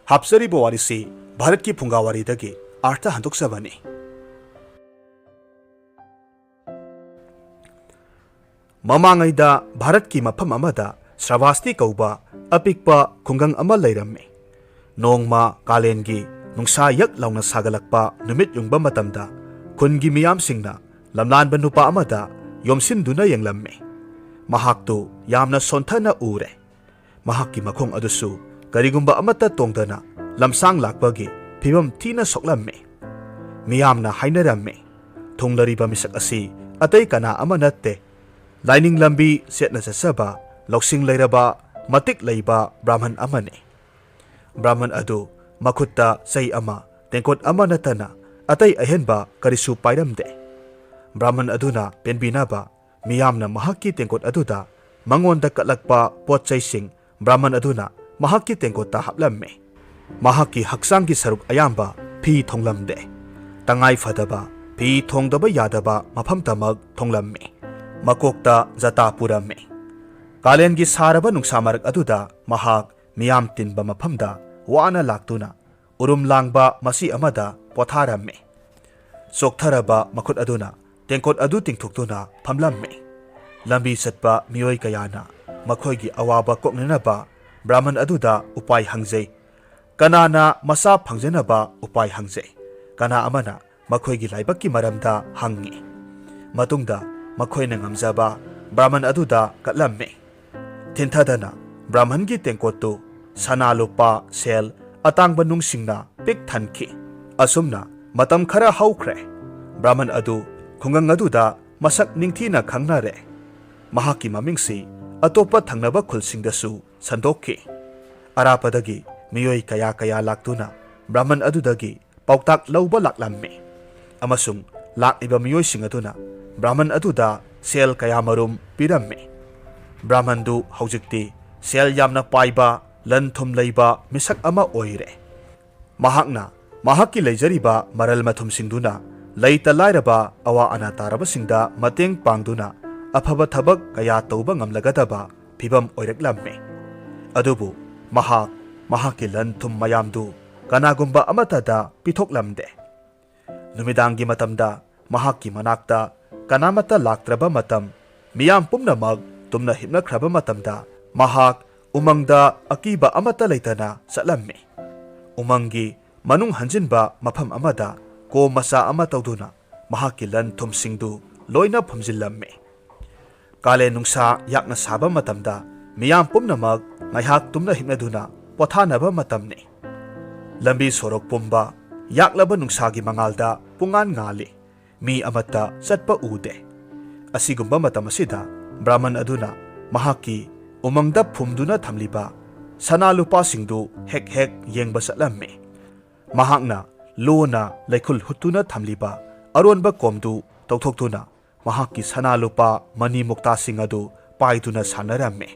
ꯍꯥꯞꯆꯔꯤꯕ ꯋꯥꯔꯤꯁꯤ ꯚꯥꯔꯠꯀꯤ ꯐꯨꯡꯒꯥ ꯋꯥꯔꯤꯗꯒꯤ ꯑꯥꯔꯊ ꯍꯟꯗꯣꯛꯆꯕꯅꯤ꯫ ꯃꯃꯥꯡꯉꯩꯗ ꯚꯥꯔꯠꯀꯤ ꯃꯐꯝ ꯑꯃꯗ ꯁ꯭ꯔꯥꯚꯥꯁꯇꯤ ꯀꯧꯕ ꯑꯄꯤꯛꯄ ꯈꯨꯡꯒꯪ ꯑꯃ ꯂꯩꯔꯝꯃꯤ꯫ ꯅꯣꯡꯃ ꯀꯥꯂꯦꯟꯒꯤ ꯅꯨꯡꯁꯥ ꯌꯛ ꯂꯥꯎꯅ ꯁꯥꯒꯠꯂꯛꯄ ꯅꯨꯃꯤꯠ ꯌꯨꯡꯕ ꯃꯇꯝꯗ ꯈꯨꯟꯒꯤ ꯃꯤꯌꯥꯝꯁꯤꯡꯅ ꯂꯝꯂꯥꯟꯕ ꯅꯨꯄꯥ ꯑꯃꯗ ꯌꯣꯝꯁꯤꯟꯗꯨꯅ ꯌꯦꯡꯂꯝꯃꯤ꯫ ꯃꯍꯥꯛꯇꯨ ꯌꯥꯝꯅ ꯁꯣꯟꯊꯅ ꯎꯔꯦ꯫ ꯃꯍꯥꯛꯀꯤ ꯃꯈꯣꯡ ꯑꯗꯨꯁꯨ ꯀꯔꯤꯒꯨꯝꯕ ꯑꯃꯠꯇ ꯇꯣꯡꯗꯅ ꯂꯝꯁꯥꯡ ꯂꯥꯛꯄꯒꯤ ꯐꯤꯚꯝ ꯊꯤꯅ ꯁꯣꯛꯂꯝꯃꯤ꯫ ꯃꯤꯌꯥꯝꯅ ꯍꯥꯏꯅꯔꯝꯃꯤ, ꯊꯨꯡꯂꯔꯤꯕ ꯃꯤꯁꯛ ꯑꯁꯤ ꯑꯇꯩ ꯀꯅꯥ ꯑꯃ ꯅꯠꯇꯦ, ꯂꯥꯏꯅꯤꯡ ꯂꯝꯕꯤ ꯆꯦꯠꯅ ꯆꯠꯆꯕ ꯂꯧꯁꯤꯡ ꯂꯩꯔꯕ ꯃꯇꯤꯛ ꯂꯩꯕ ꯕ꯭ꯔꯥꯍꯃꯟ ꯑꯃꯅꯤ꯫ ꯕ꯭ꯔꯥꯍꯃꯟ ꯑꯗꯨ ꯃꯈꯨꯠꯇ ꯆꯩ ꯑꯃ, ꯇꯦꯡꯀꯣꯠ ꯑꯃ ꯅꯠꯇꯅ ꯑꯇꯩ ꯑꯍꯦꯟꯕ ꯀꯔꯤꯁꯨ ꯄꯥꯏꯔꯝꯗꯦ꯫ ꯕ꯭ꯔꯥꯍꯃꯟ ꯑꯗꯨꯅ ꯄꯦꯟꯕꯤꯅꯕ ꯃꯤꯌꯥꯝꯅ ꯃꯍꯥꯛꯀꯤ ꯇꯦꯡꯀꯣꯠ ꯑꯗꯨꯗ ꯃꯉꯣꯟꯗ ꯀꯠꯂꯛꯄ ꯄꯣꯠ ꯆꯩꯁꯤꯡ ꯕ꯭ꯔꯥꯍꯃꯟ ꯑꯗꯨꯅ ꯃꯍꯥꯛꯀꯤ ꯇꯦꯡꯀꯣꯠꯇ ꯍꯥꯞꯂꯝꯃꯤ꯫ ꯃꯍꯥꯛꯀꯤ ꯍꯛꯆꯥꯡꯒꯤ ꯁꯔꯨꯛ ꯑꯌꯥꯝꯕ ꯐꯤ ꯊꯣꯡꯂꯝꯗꯦ꯫ ꯇꯉꯥꯏ ꯐꯗꯕ ꯐꯤ ꯊꯣꯡꯗꯕ ꯌꯥꯗꯕ ꯃꯐꯝꯇꯃꯛ ꯊꯣꯡꯂꯝꯃꯤ꯫ ꯃꯀꯣꯛꯇ ꯖꯇꯥ ꯄꯨꯔꯝꯃꯤ꯫ ꯀꯥꯂꯦꯟꯒꯤ ꯁꯥꯔꯕ ꯅꯨꯡꯁꯥ ꯃꯔꯛ ꯑꯗꯨꯗ ꯃꯍꯥꯛ ꯃꯤꯌꯥꯝ ꯇꯤꯟꯕ ꯃꯐꯝꯗ ꯋꯥꯅ ꯂꯥꯛꯇꯨꯅ ꯎꯔꯨꯝ ꯂꯥꯡꯕ ꯃꯁꯤ ꯑꯃꯗ ꯄꯣꯊꯥꯔꯝꯃꯤ꯫ ꯆꯣꯛꯊꯔꯕ ꯃꯈꯨꯠ ꯑꯗꯨꯅ ꯇꯦꯡꯀꯣꯠ ꯑꯗꯨ ꯇꯤꯡꯊꯣꯛꯇꯨꯅ ꯐꯝꯂꯝꯃꯤ꯫ ꯂꯝꯕꯤ ꯆꯠꯄ ꯃꯤꯑꯣꯏ ꯀꯌꯥꯅ ꯃꯈꯣꯏꯒꯤ ꯑꯋꯥꯕ ꯀꯣꯛꯅꯅꯕ ꯕ꯭ꯔꯥꯍꯃꯟ ꯑꯗꯨꯗ ꯎꯄꯥꯏ ꯍꯪꯖꯩ꯫ ꯀꯅꯥꯅ ꯃꯆꯥ ꯐꯪꯖꯅꯕ ꯎꯄꯥꯏ ꯍꯪꯖꯩ꯫ ꯀꯅꯥ ꯑꯃꯅ ꯃꯈꯣꯏꯒꯤ ꯂꯥꯏꯕꯛꯀꯤ ꯃꯔꯝꯗ ꯍꯪꯉꯤ꯫ ꯃꯇꯨꯡꯗ ꯃꯈꯣꯏꯅ ꯉꯝꯖꯕ ꯕ꯭ꯔꯥꯍꯃꯟ ꯑꯗꯨꯗ ꯀꯠꯂꯝꯃꯤ꯫ ꯊꯤꯟꯊꯗꯅ ꯕ꯭ꯔꯥꯍꯃꯟꯒꯤ ꯇꯦꯡꯀꯣꯠꯇꯨ ꯁꯅꯥ ꯂꯨꯄꯥ ꯁꯦꯜ ꯑꯇꯥꯡꯕ ꯅꯨꯡꯁꯤꯡꯅ ꯄꯤꯛ ꯊꯟꯈꯤ꯫ ꯑꯁꯨꯝꯅ ꯃꯇꯝ ꯈꯔ ꯍꯧꯈ꯭ꯔꯦ꯫ ꯕ꯭ꯔꯥꯍꯃꯟ ꯑꯗꯨ ꯈꯨꯡꯒꯪ ꯑꯗꯨꯗ ꯃꯁꯛ ꯅꯤꯡꯊꯤꯅ ꯈꯪꯅꯔꯦ꯫ ꯃꯍꯥꯛꯀꯤ ꯃꯃꯤꯡꯁꯤ ꯑꯇꯣꯞꯄ ꯊꯪꯅꯕ ꯈꯨꯜꯁꯤꯡꯗꯁꯨ ꯁꯟꯗꯣꯛꯈꯤ꯫ ꯑꯔꯥꯞꯄꯗꯒꯤ ꯃꯤꯑꯣꯏ ꯀꯌꯥ ꯀꯌꯥ ꯂꯥꯛꯇꯨꯅ ꯕ꯭ꯔꯥꯍꯃꯟ ꯑꯗꯨꯗꯒꯤ ꯄꯥꯎꯇꯥꯛ ꯂꯧꯕ ꯂꯥꯛꯂꯝꯃꯤ꯫ ꯑꯃꯁꯨꯡ ꯂꯥꯛꯂꯤꯕ ꯃꯤꯑꯣꯏꯁꯤꯡ ꯑꯗꯨꯅ ꯕ꯭ꯔꯥꯍꯃꯟ ꯑꯗꯨꯗ ꯁꯦꯜ ꯀꯌꯥꯃꯔꯨꯝ ꯄꯤꯔꯝꯃꯤ꯫ ꯕ꯭ꯔꯥꯍꯃꯟꯗꯨ ꯍꯧꯖꯤꯛꯇꯤ ꯁꯦꯜ ꯌꯥꯝꯅ ꯄꯥꯏꯕ, ꯂꯟ ꯊꯨꯝ ꯂꯩꯕ ꯃꯤꯁꯛ ꯑꯃ ꯑꯣꯏꯔꯦ꯫ ꯃꯍꯥꯛꯅ ꯃꯍꯥꯛꯀꯤ ꯂꯩꯖꯔꯤꯕ ꯃꯔꯜ ꯃꯊꯨꯝꯁꯤꯡꯗꯨꯅ ꯂꯩꯇ ꯂꯥꯏꯔꯕ ꯑꯋꯥ ꯑꯅꯥ ꯇꯥꯔꯕꯁꯤꯡꯗ ꯃꯇꯦꯡ ꯄꯥꯡꯗꯨꯅ ꯑꯐꯕ ꯊꯕꯛ ꯀꯌꯥ ꯇꯧꯕ ꯉꯝꯂꯒꯗꯕ ꯐꯤꯚꯝ ꯑꯣꯏꯔꯛꯂꯝꯃꯤ꯫ ꯑꯗꯨꯕꯨ ꯃꯍꯥꯛꯀꯤ ꯂꯟ ꯊꯨꯝ ꯃꯌꯥꯝꯗꯨ ꯀꯅꯥꯒꯨꯝꯕ ꯑꯃꯠꯇꯗ ꯄꯤꯊꯣꯛꯂꯝꯗꯦ꯫ ꯅꯨꯃꯤꯗꯥꯡꯒꯤ ꯃꯇꯝꯗ ꯃꯍꯥꯛꯀꯤ ꯃꯅꯥꯛꯇ ꯀꯅꯥꯃꯠꯇ ꯂꯥꯛꯇ꯭ꯔꯕ ꯃꯇꯝ, ꯃꯤꯌꯥꯝ ꯄꯨꯝꯅꯃꯛ ꯇꯨꯝꯅ ꯍꯤꯞꯅꯈ꯭ꯔꯕ ꯃꯇꯝꯗ ꯃꯍꯥꯛ ꯎꯃꯪꯗ ꯑꯀꯤꯕ ꯑꯃꯠꯇ ꯂꯩꯇꯅ ꯆꯠꯂꯝꯃꯤ꯫ ꯎꯃꯪꯒꯤ ꯃꯅꯨꯡ ꯍꯟꯖꯤꯟꯕ ꯃꯐꯝ ꯑꯃꯗ ꯀꯣꯝ ꯃꯆꯥ ꯑꯃ ꯇꯧꯗꯨꯅ ꯃꯍꯥꯛꯀꯤ ꯂꯟ ꯊꯨꯝꯁꯤꯡꯗꯨ ꯂꯣꯏꯅ ꯐꯨꯝꯖꯤꯜꯂꯝꯃꯤ꯫ ꯀꯥꯂꯦꯟ ꯅꯨꯡꯁꯥ ꯌꯥꯛꯅ ꯁꯥꯕ ꯃꯇꯝꯗ ꯃꯤꯌꯥꯝ ꯄꯨꯝꯅꯃꯛ ꯉꯥꯏꯍꯥꯛ ꯇꯨꯝꯅ ꯍꯤꯞꯅꯗꯨꯅ ꯄꯣꯊꯥꯅꯕ ꯃꯇꯝꯅꯤ꯫ ꯂꯝꯕꯤ ꯁꯣꯔꯣꯛ ꯄꯨꯝꯕ ꯌꯥꯛꯂꯕ ꯅꯨꯡꯁꯥꯒꯤ ꯃꯉꯥꯜꯗ ꯄꯨꯡꯉꯥꯟ ꯉꯥꯜꯂꯤ꯫ ꯃꯤ ꯑꯃꯠꯇ ꯆꯠꯄ ꯎꯗꯦ꯫ ꯑꯁꯤꯒꯨꯝꯕ ꯃꯇꯝ ꯑꯁꯤꯗ ꯕ꯭ꯔꯥꯍꯃꯟ ꯑꯗꯨꯅ ꯃꯍꯥꯛꯀꯤ ꯎꯃꯪꯗ ꯐꯨꯝꯗꯨꯅ ꯊꯝꯂꯤꯕ ꯁꯅꯥ ꯂꯨꯄꯥꯁꯤꯡꯗꯨ ꯍꯦꯛ ꯍꯦꯛ ꯌꯦꯡꯕ ꯆꯠꯂꯝꯃꯤ꯫ ꯃꯍꯥꯛꯅ ꯂꯨꯅ ꯂꯩꯈꯨꯜ ꯍꯨꯠꯇꯨꯅ ꯊꯝꯂꯤꯕ ꯑꯔꯣꯟꯕ ꯀꯣꯝꯗꯨ ꯇꯧꯊꯣꯛꯇꯨꯅ ꯃꯍꯥꯛꯀꯤ ꯁꯅꯥ ꯂꯨꯄꯥ ꯃꯅꯤ ꯃꯨꯛꯇꯥꯁꯤꯡ ꯑꯗꯨ ꯄꯥꯏꯗꯨꯅ ꯁꯥꯟꯅꯔꯝꯃꯤ꯫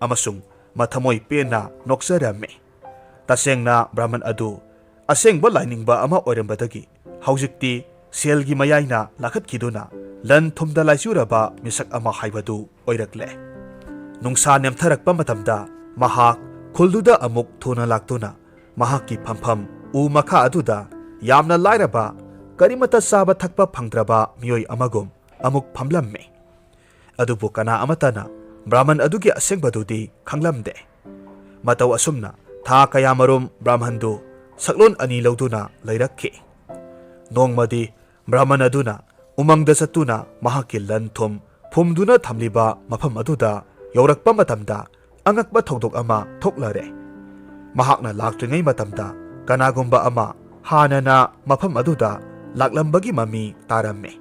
ꯑꯃꯁꯨꯡ ꯃꯊꯃꯣꯏ ꯄꯦꯟꯅ ꯅꯣꯛꯆꯔꯝꯃꯤ꯫ ꯇꯁꯦꯡꯅ ꯕ꯭ꯔꯥꯍꯃꯟ ꯑꯗꯨ ꯑꯁꯦꯡꯕ ꯂꯥꯏꯅꯤꯡꯕ ꯑꯃ ꯑꯣꯏꯔꯝꯕꯗꯒꯤ ꯍꯧꯖꯤꯛꯇꯤ ꯁꯦꯜꯒꯤ ꯃꯌꯥꯏꯅ ꯂꯥꯈꯠꯈꯤꯗꯨꯅ ꯂꯟ ꯊꯨꯝꯗ ꯂꯥꯏꯆꯨꯔꯕ ꯃꯤꯁꯛ ꯑꯃ ꯍꯥꯏꯕꯗꯨ ꯑꯣꯏꯔꯛꯂꯦ꯫ ꯅꯨꯡꯁꯥ ꯅꯦꯝꯊꯔꯛꯄ ꯃꯇꯝꯗ ꯃꯍꯥꯛ ꯈꯨꯜꯗꯨꯗ ꯑꯃꯨꯛ ꯊꯨꯅ ꯂꯥꯛꯇꯨꯅ ꯃꯍꯥꯛꯀꯤ ꯐꯝꯐꯝ ꯎ ꯃꯈꯥ ꯑꯗꯨꯗ ꯌꯥꯝꯅ ꯂꯥꯏꯔꯕ, ꯀꯔꯤꯃꯠꯇ ꯆꯥꯕ ꯊꯛꯄ ꯐꯪꯗ꯭ꯔꯕ ꯃꯤꯑꯣꯏ ꯑꯃꯒꯨꯝ ꯑꯃꯨꯛ ꯐꯝꯂꯝꯃꯤ꯫ ꯑꯗꯨꯕꯨ ꯀꯅꯥ ꯑꯃꯠꯇꯅ ꯕ꯭ꯔꯥꯍꯃꯟ ꯑꯗꯨꯒꯤ ꯑꯁꯦꯡꯕꯗꯨꯗꯤ ꯈꯪꯂꯝꯗꯦ꯫ ꯃꯇꯧ ꯑꯁꯨꯝꯅ ꯊꯥ ꯀꯌꯥꯃꯔꯨꯝ ꯕ꯭ꯔꯥꯍꯃꯟꯗꯨ ꯁꯛꯂꯣꯟ ꯑꯅꯤ ꯂꯧꯗꯨꯅ ꯂꯩꯔꯛꯈꯤ꯫ ꯅꯣꯡꯃꯗꯤ ꯕ꯭ꯔꯥꯍꯃꯟ ꯑꯗꯨꯅ ꯎꯃꯪꯗ ꯆꯠꯇꯨꯅ ꯃꯍꯥꯛꯀꯤ ꯂꯟ ꯊꯨꯝ ꯐꯨꯝꯗꯨꯅ ꯊꯝꯂꯤꯕ ꯃꯐꯝ ꯑꯗꯨꯗ ꯌꯧꯔꯛꯄ ꯃꯇꯝꯗ ꯑꯉꯛꯄ ꯊꯧꯗꯣꯛ ꯑꯃ ꯊꯣꯛꯂꯔꯦ꯫ ꯃꯍꯥꯛꯅ ꯂꯥꯛꯇ꯭ꯔꯤꯉꯩ ꯃꯇꯝꯗ ꯀꯅꯥꯒꯨꯝꯕ ꯑꯃ ꯍꯥꯟꯅꯅ ꯃꯐꯝ ꯑꯗꯨꯗ ꯂꯥꯛꯂꯝꯕꯒꯤ ꯃꯃꯤ ꯇꯥꯔꯝꯃꯤ꯫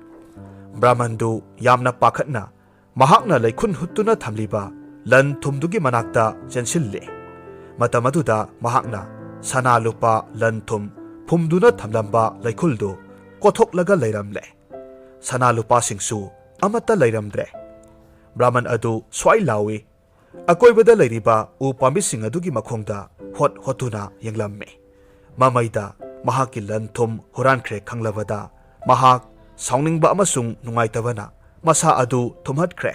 ꯕ꯭ꯔꯥꯍꯃꯟꯗꯨ ꯌꯥꯝꯅ ꯄꯥꯈꯠꯅ ꯃꯍꯥꯛꯅ ꯂꯩꯈꯨꯟ ꯍꯨꯠꯇꯨꯅ ꯊꯝꯂꯤꯕ ꯂꯟ ꯊꯨꯝꯗꯨꯒꯤ ꯃꯅꯥꯛꯇ ꯆꯦꯟꯁꯤꯜꯂꯤ꯫ ꯃꯇꯝ ꯑꯗꯨꯗ ꯃꯍꯥꯛꯅ ꯁꯅꯥ ꯂꯨꯄꯥ ꯂꯟ ꯊꯨꯝ ꯐꯨꯝꯗꯨꯅ ꯊꯝꯂꯝꯕ ꯂꯩꯈꯨꯜꯗꯨ ꯀꯣꯊꯣꯛꯂꯒ ꯂꯩꯔꯝꯂꯦ꯫ ꯁꯅꯥ ꯂꯨꯄꯥꯁꯤꯡꯁꯨ ꯑꯃꯠꯇ ꯂꯩꯔꯝꯗ꯭ꯔꯦ꯫ ꯕ꯭ꯔꯥꯍꯃꯟ ꯑꯗꯨ ꯁ꯭ꯋꯥꯏ ꯂꯥꯎꯏ꯫ ꯑꯀꯣꯏꯕꯗ ꯂꯩꯔꯤꯕ ꯎ ꯄꯥꯝꯕꯤꯁꯤꯡ ꯑꯗꯨꯒꯤ ꯃꯈꯣꯡꯗ ꯍꯣꯠꯇꯨꯅ ꯌꯦꯡꯂꯝꯃꯤ꯫ ꯃꯃꯩꯗ ꯃꯍꯥꯛꯀꯤ ꯂꯟ ꯊꯨꯝ ꯍꯨꯔꯥꯟꯈ꯭ꯔꯦ ꯈꯪꯂꯕꯗ ꯃꯍꯥꯛ ꯁꯥꯎꯅꯤꯡꯕ ꯑꯃꯁꯨꯡ ꯅꯨꯡꯉꯥꯏꯇꯕꯅ ꯃꯁꯥ ꯑꯗꯨ ꯊꯨꯝꯍꯠꯈ꯭ꯔꯦ꯫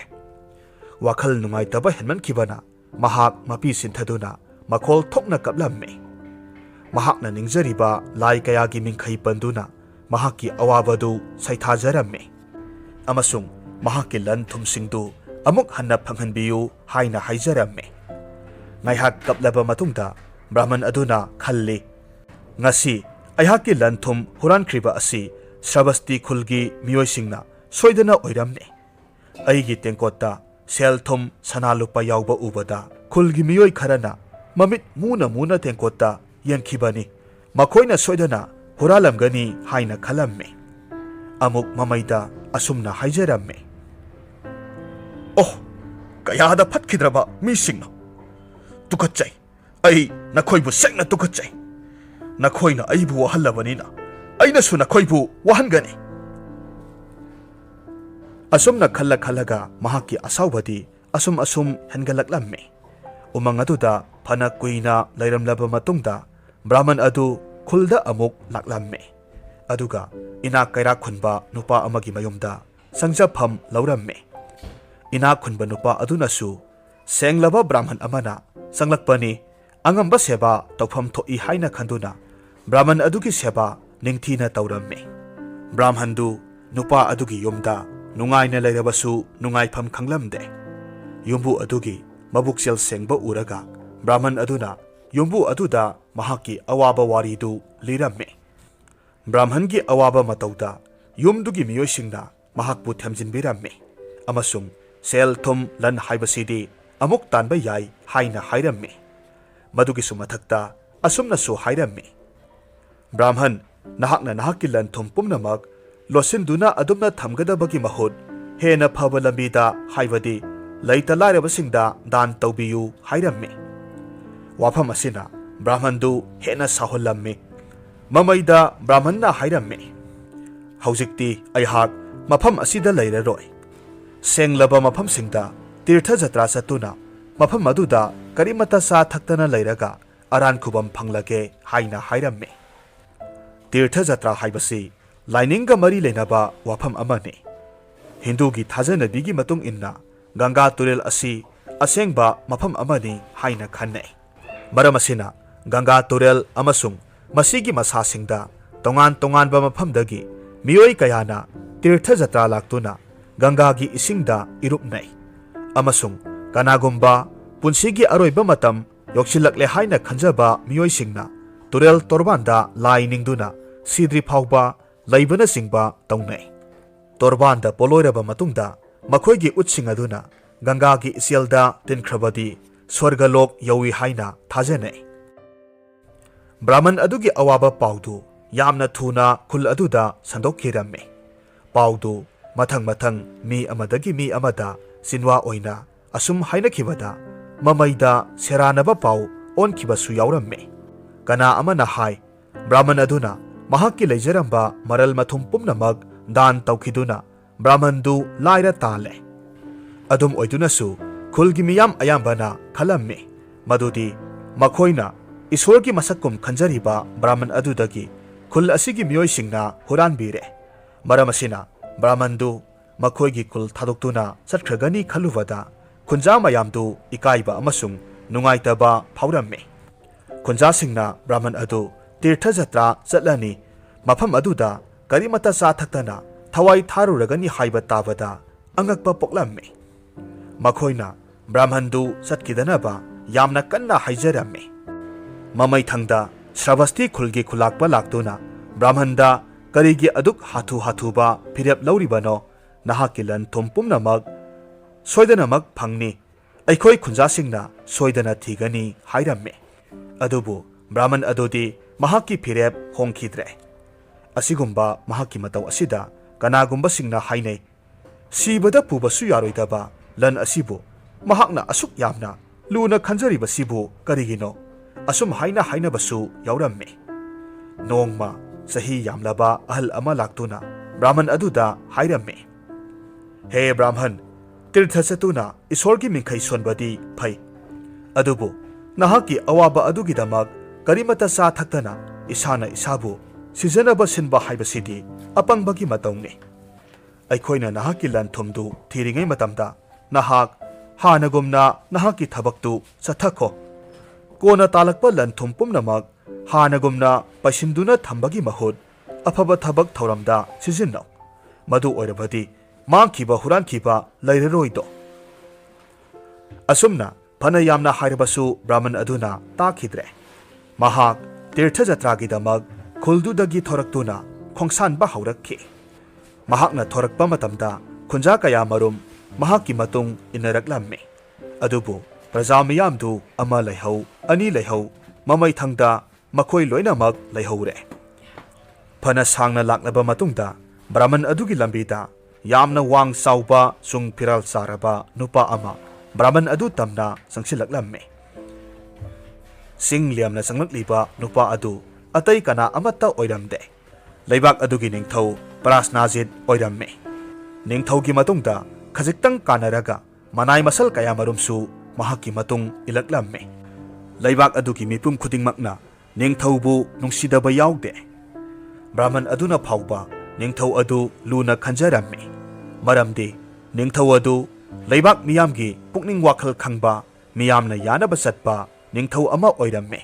ꯋꯥꯈꯜ ꯅꯨꯡꯉꯥꯏꯇꯕ ꯍꯦꯟꯃꯟꯈꯤꯕꯅ ꯃꯍꯥꯛ ꯃꯄꯤ ꯁꯤꯟꯊꯗꯨꯅ ꯃꯈꯣꯜ ꯊꯣꯛꯅ ꯀꯞꯂꯝꯃꯤ꯫ mahakna ningjariba lai kayagi mingkhai panduna mahakki awabadu saithajaramme amasung mahakki lan thumsingdu amuk hanna phanghanbiyu haina haijaramme ngaihak kaplaba matungda brahman aduna khalli ngasi aihakki lan thum hurankhriba asi Sravasti khulgi miyoisingna soidana oiramne aigi tengkota sel thum sanalupa yauba ubada khulgi miyoi kharana mamit muna tengkota yankhibani makoina soidana huralamgani haina khalamme amuk mamaida asumna haijaramme oh kayada phatkidraba misingna tukachai ai nakhoibu sekna tukachai nakhoina aibu wahallabanina aina suna khoibu wahangani asumna khalaga mahaki asawbadi asum hengalaklamme umang aduda phana kuina lairamlaba matungda brahman adu khulda amuk laklamme aduga ina kaira khunba nupa amagi mayumda sangjafam lauramme ina khunba nupa adunasu senglaba brahman amana sanglakpani angamba seba tawfam thoi haina khanduna brahman adugi seba ningthina tawramme brahmandu nupa adugi yumda nungaina lairabasu nungaifam khanglamde yumbu adugi mabuksel sengba uraga brahman aduna yumbu aduda mahaki awaba waridu liramme brahmangi awaba matauda yumdugi miyoisingna mahakbu thamjinbiramme amasung sel thum lan haibasidi amuk tanba yai haina hairamme madugi sumathakta asumna su hairamme brahman nahakna nahakki lan thum pumnamak losinduna adumna thamgadabagi mahut hena phaba lambida haibadi laita lairabasingda dan tawbiyu hairamme wafam asina brahmandu hena sahollamme mamaida brahmanna hairamme haujikti aihak mafam asida lairaroi senglaba mafam singda tirtha jatra satuna mafam aduda karimata sa thaktana lairaga aran khubam phanglage haina hairamme tirtha jatra haibasi laininga mari lenaba wafam amane hindugi thajanabigi matung inna ganga turel asi asengba mafam amani haina khannai maramasina ganga turel amasung masigi masasingda tongan ba mafamdagi miyoi kayana tirtha jatra laktuna ganga gi isingda irupnai amasung kanagumba punsigi aroiba matam yoksilakle haina khanjaba miyoi singna turel torbanda lai ningduna sidri phawba laibana singba taunai torbanda poloiraba matungda makhoigi utsing aduna ganga gi iselda tinkrabadi swargalok yawi haina thajanai brahman adugi awaba paudu yamna thuna khul aduda sandokkiramme paudu mathang mi amadagi mi amada sinwa oina asum haina khibada mamaida seranaba pau on khibasu yauramme kana amana hai brahman aduna mahakki leijaramba maral mathum pumnamak dan tawkhiduna brahmandu laira tale adum oidunasu khulgi miyam ayambana khalamme madudi makhoina isorgi masakum khanjariba brahman adudagi khul asigi miyoi singna huranbire maramasina brahmandu makhoigi khul thadoktuna satkhagani khaluvada khunja mayamdu ikaiba amasung nungaitaba phawramme khunja singna brahman adu tirtha jatra chatlani mafam aduda karimata sa thaktana thawai tharuragani haiba tabada angakpa poklamme makhoina brahmandu satkidanaba yamna kanna haijaramme mamai thangda Sravasti khulgi khulakpa laktuna brahmanda karigi aduk hathu ba phirep lauribano nahakilan thumpumnamak soidanamak phangni aikhoi khunja singna soidana thigani hairamme adubu brahman adudi mahaki phirep hongkhidre asigumba mahaki matau asida kanagumba singna hainai sibada pubasu yaroidaba lan asibu mahakna asuk yamna luna khanjariba sibu karigino asum haina basu yauramme nongma sahi yamlaba ahal ama laktuna brahman aduda hairamme he brahman tirtha satuna isorgi mingkhai sonbadi phai adubu nahaki awaba adugidamak karimata sa thaktana isana isabu sijanaba sinba haibasidi apangbagi matawne aikhoina nahaki lan thumdu thiringai matamda nahak hanagumna nahaki thabaktu sathakho kona talakpa lan thum pumnamak ꯍꯥꯟꯅꯒꯨꯝꯅ ꯄꯩꯁꯤꯟꯗꯨꯅ ꯊꯝꯕꯒꯤ ꯃꯍꯨꯠ ꯑꯐꯕ ꯊꯕꯛ ꯊꯧꯔꯝꯗ ꯁꯤꯖꯤꯟꯅꯧ, ꯃꯗꯨ ꯑꯣꯏꯔꯕꯗꯤ ꯃꯥꯡꯈꯤꯕ ꯍꯨꯔꯥꯟꯈꯤꯕ ꯂꯩꯔꯔꯣꯏꯗꯣ꯫ ꯑꯁꯨꯝꯅ ꯐꯅ ꯌꯥꯝꯅ ꯍꯥꯏꯔꯕꯁꯨ ꯕ꯭ꯔꯥꯍꯃꯟ ꯑꯗꯨꯅ ꯇꯥꯈꯤꯗ꯭ꯔꯦ꯫ ꯃꯍꯥꯛ ꯇꯤꯔꯊ ꯖꯇ꯭ꯔꯥꯒꯤꯗꯃꯛ ꯈꯨꯜꯗꯨꯗꯒꯤ ꯊꯣꯔꯛꯇꯨꯅ ꯈꯣꯡꯁꯥꯟꯕ ꯍꯧꯔꯛꯈꯤ꯫ ꯃꯍꯥꯛꯅ ꯊꯣꯔꯛꯄ ꯃꯇꯝꯗ ꯈꯨꯟꯖꯥ ꯀꯌꯥ ꯃꯔꯨꯝ ꯃꯍꯥꯛꯀꯤ ꯃꯇꯨꯡ ꯏꯟꯅꯔꯛꯂꯝꯃꯤ꯫ ꯑꯗꯨꯕꯨ ꯄ꯭ꯔꯖꯥ ꯃꯤꯌꯥꯝꯗꯨ ꯑꯃ ꯂꯩꯍꯧ, ꯑꯅꯤ ꯂꯩꯍꯧ, ꯃꯃꯩꯊꯪꯗ ꯃꯈꯣꯏ ꯂꯣꯏꯅꯃꯛ ꯂꯩꯍꯧꯔꯦ꯫ ꯐꯅ ꯁꯥꯡꯅ ꯂꯥꯛꯂꯕ ꯃꯇꯨꯡꯗ ꯕ꯭ꯔꯥꯍꯃꯟ ꯑꯗꯨꯒꯤ ꯂꯝꯕꯤꯗ ꯌꯥꯝꯅ ꯋꯥꯡ ꯆꯥꯎꯕ ꯆꯨꯡ ꯐꯤꯔꯥꯜ ꯆꯥꯔꯕ ꯅꯨꯄꯥ ꯑꯃ ꯕ꯭ꯔꯥꯍꯃꯟ ꯑꯗꯨ ꯇꯝꯅ ꯆꯪꯁꯤꯜꯂꯛꯂꯝꯃꯤ꯫ ꯁꯤꯡ ꯂꯦꯝꯅ ꯆꯪꯂꯛꯂꯤꯕ ꯅꯨꯄꯥ ꯑꯗꯨ ꯑꯇꯩ ꯀꯅꯥ ꯑꯃꯠꯇ ꯑꯣꯏꯔꯝꯗꯦ, ꯂꯩꯕꯥꯛ ꯑꯗꯨꯒꯤ ꯅꯤꯡꯊꯧ ꯄꯔꯥꯁꯅꯥꯖꯤꯠ ꯑꯣꯏꯔꯝꯃꯤ꯫ ꯅꯤꯡꯊꯧꯒꯤ ꯃꯇꯨꯡꯗ ꯈꯖꯤꯛꯇꯪ ꯀꯥꯟꯅꯔꯒ ꯃꯅꯥꯏ ꯃꯁꯜ ꯀꯌꯥ ꯃꯔꯨꯝꯁꯨ ꯃꯍꯥꯛꯀꯤ ꯃꯇꯨꯡ ꯏꯜꯂꯛꯂꯝꯃꯤ꯫ ꯂꯩꯕꯥꯛ ꯑꯗꯨꯒꯤ ꯃꯤꯄꯨꯝ ꯈꯨꯗꯤꯡꯃꯛꯅ ꯅꯤꯡꯊꯧꯕꯨ ꯅꯨꯡꯁꯤꯗꯕ ꯌꯥꯎꯗꯦ꯫ ꯕ꯭ꯔꯥꯍꯃꯟ ꯑꯗꯨꯅ ꯐꯥꯎꯕ ꯅꯤꯡꯊꯧ ꯑꯗꯨ ꯂꯨꯅ ꯈꯟꯖꯔꯝꯃꯤ, ꯃꯔꯝꯗꯤ ꯅꯤꯡꯊꯧ ꯑꯗꯨ ꯂꯩꯕꯥꯛ ꯃꯤꯌꯥꯝꯒꯤ ꯄꯨꯛꯅꯤꯡ ꯋꯥꯈꯜ ꯈꯪꯕ, ꯃꯤꯌꯥꯝꯅ ꯌꯥꯅꯕ ꯆꯠꯄ ꯅꯤꯡꯊꯧ ꯑꯃ ꯑꯣꯏꯔꯝꯃꯤ꯫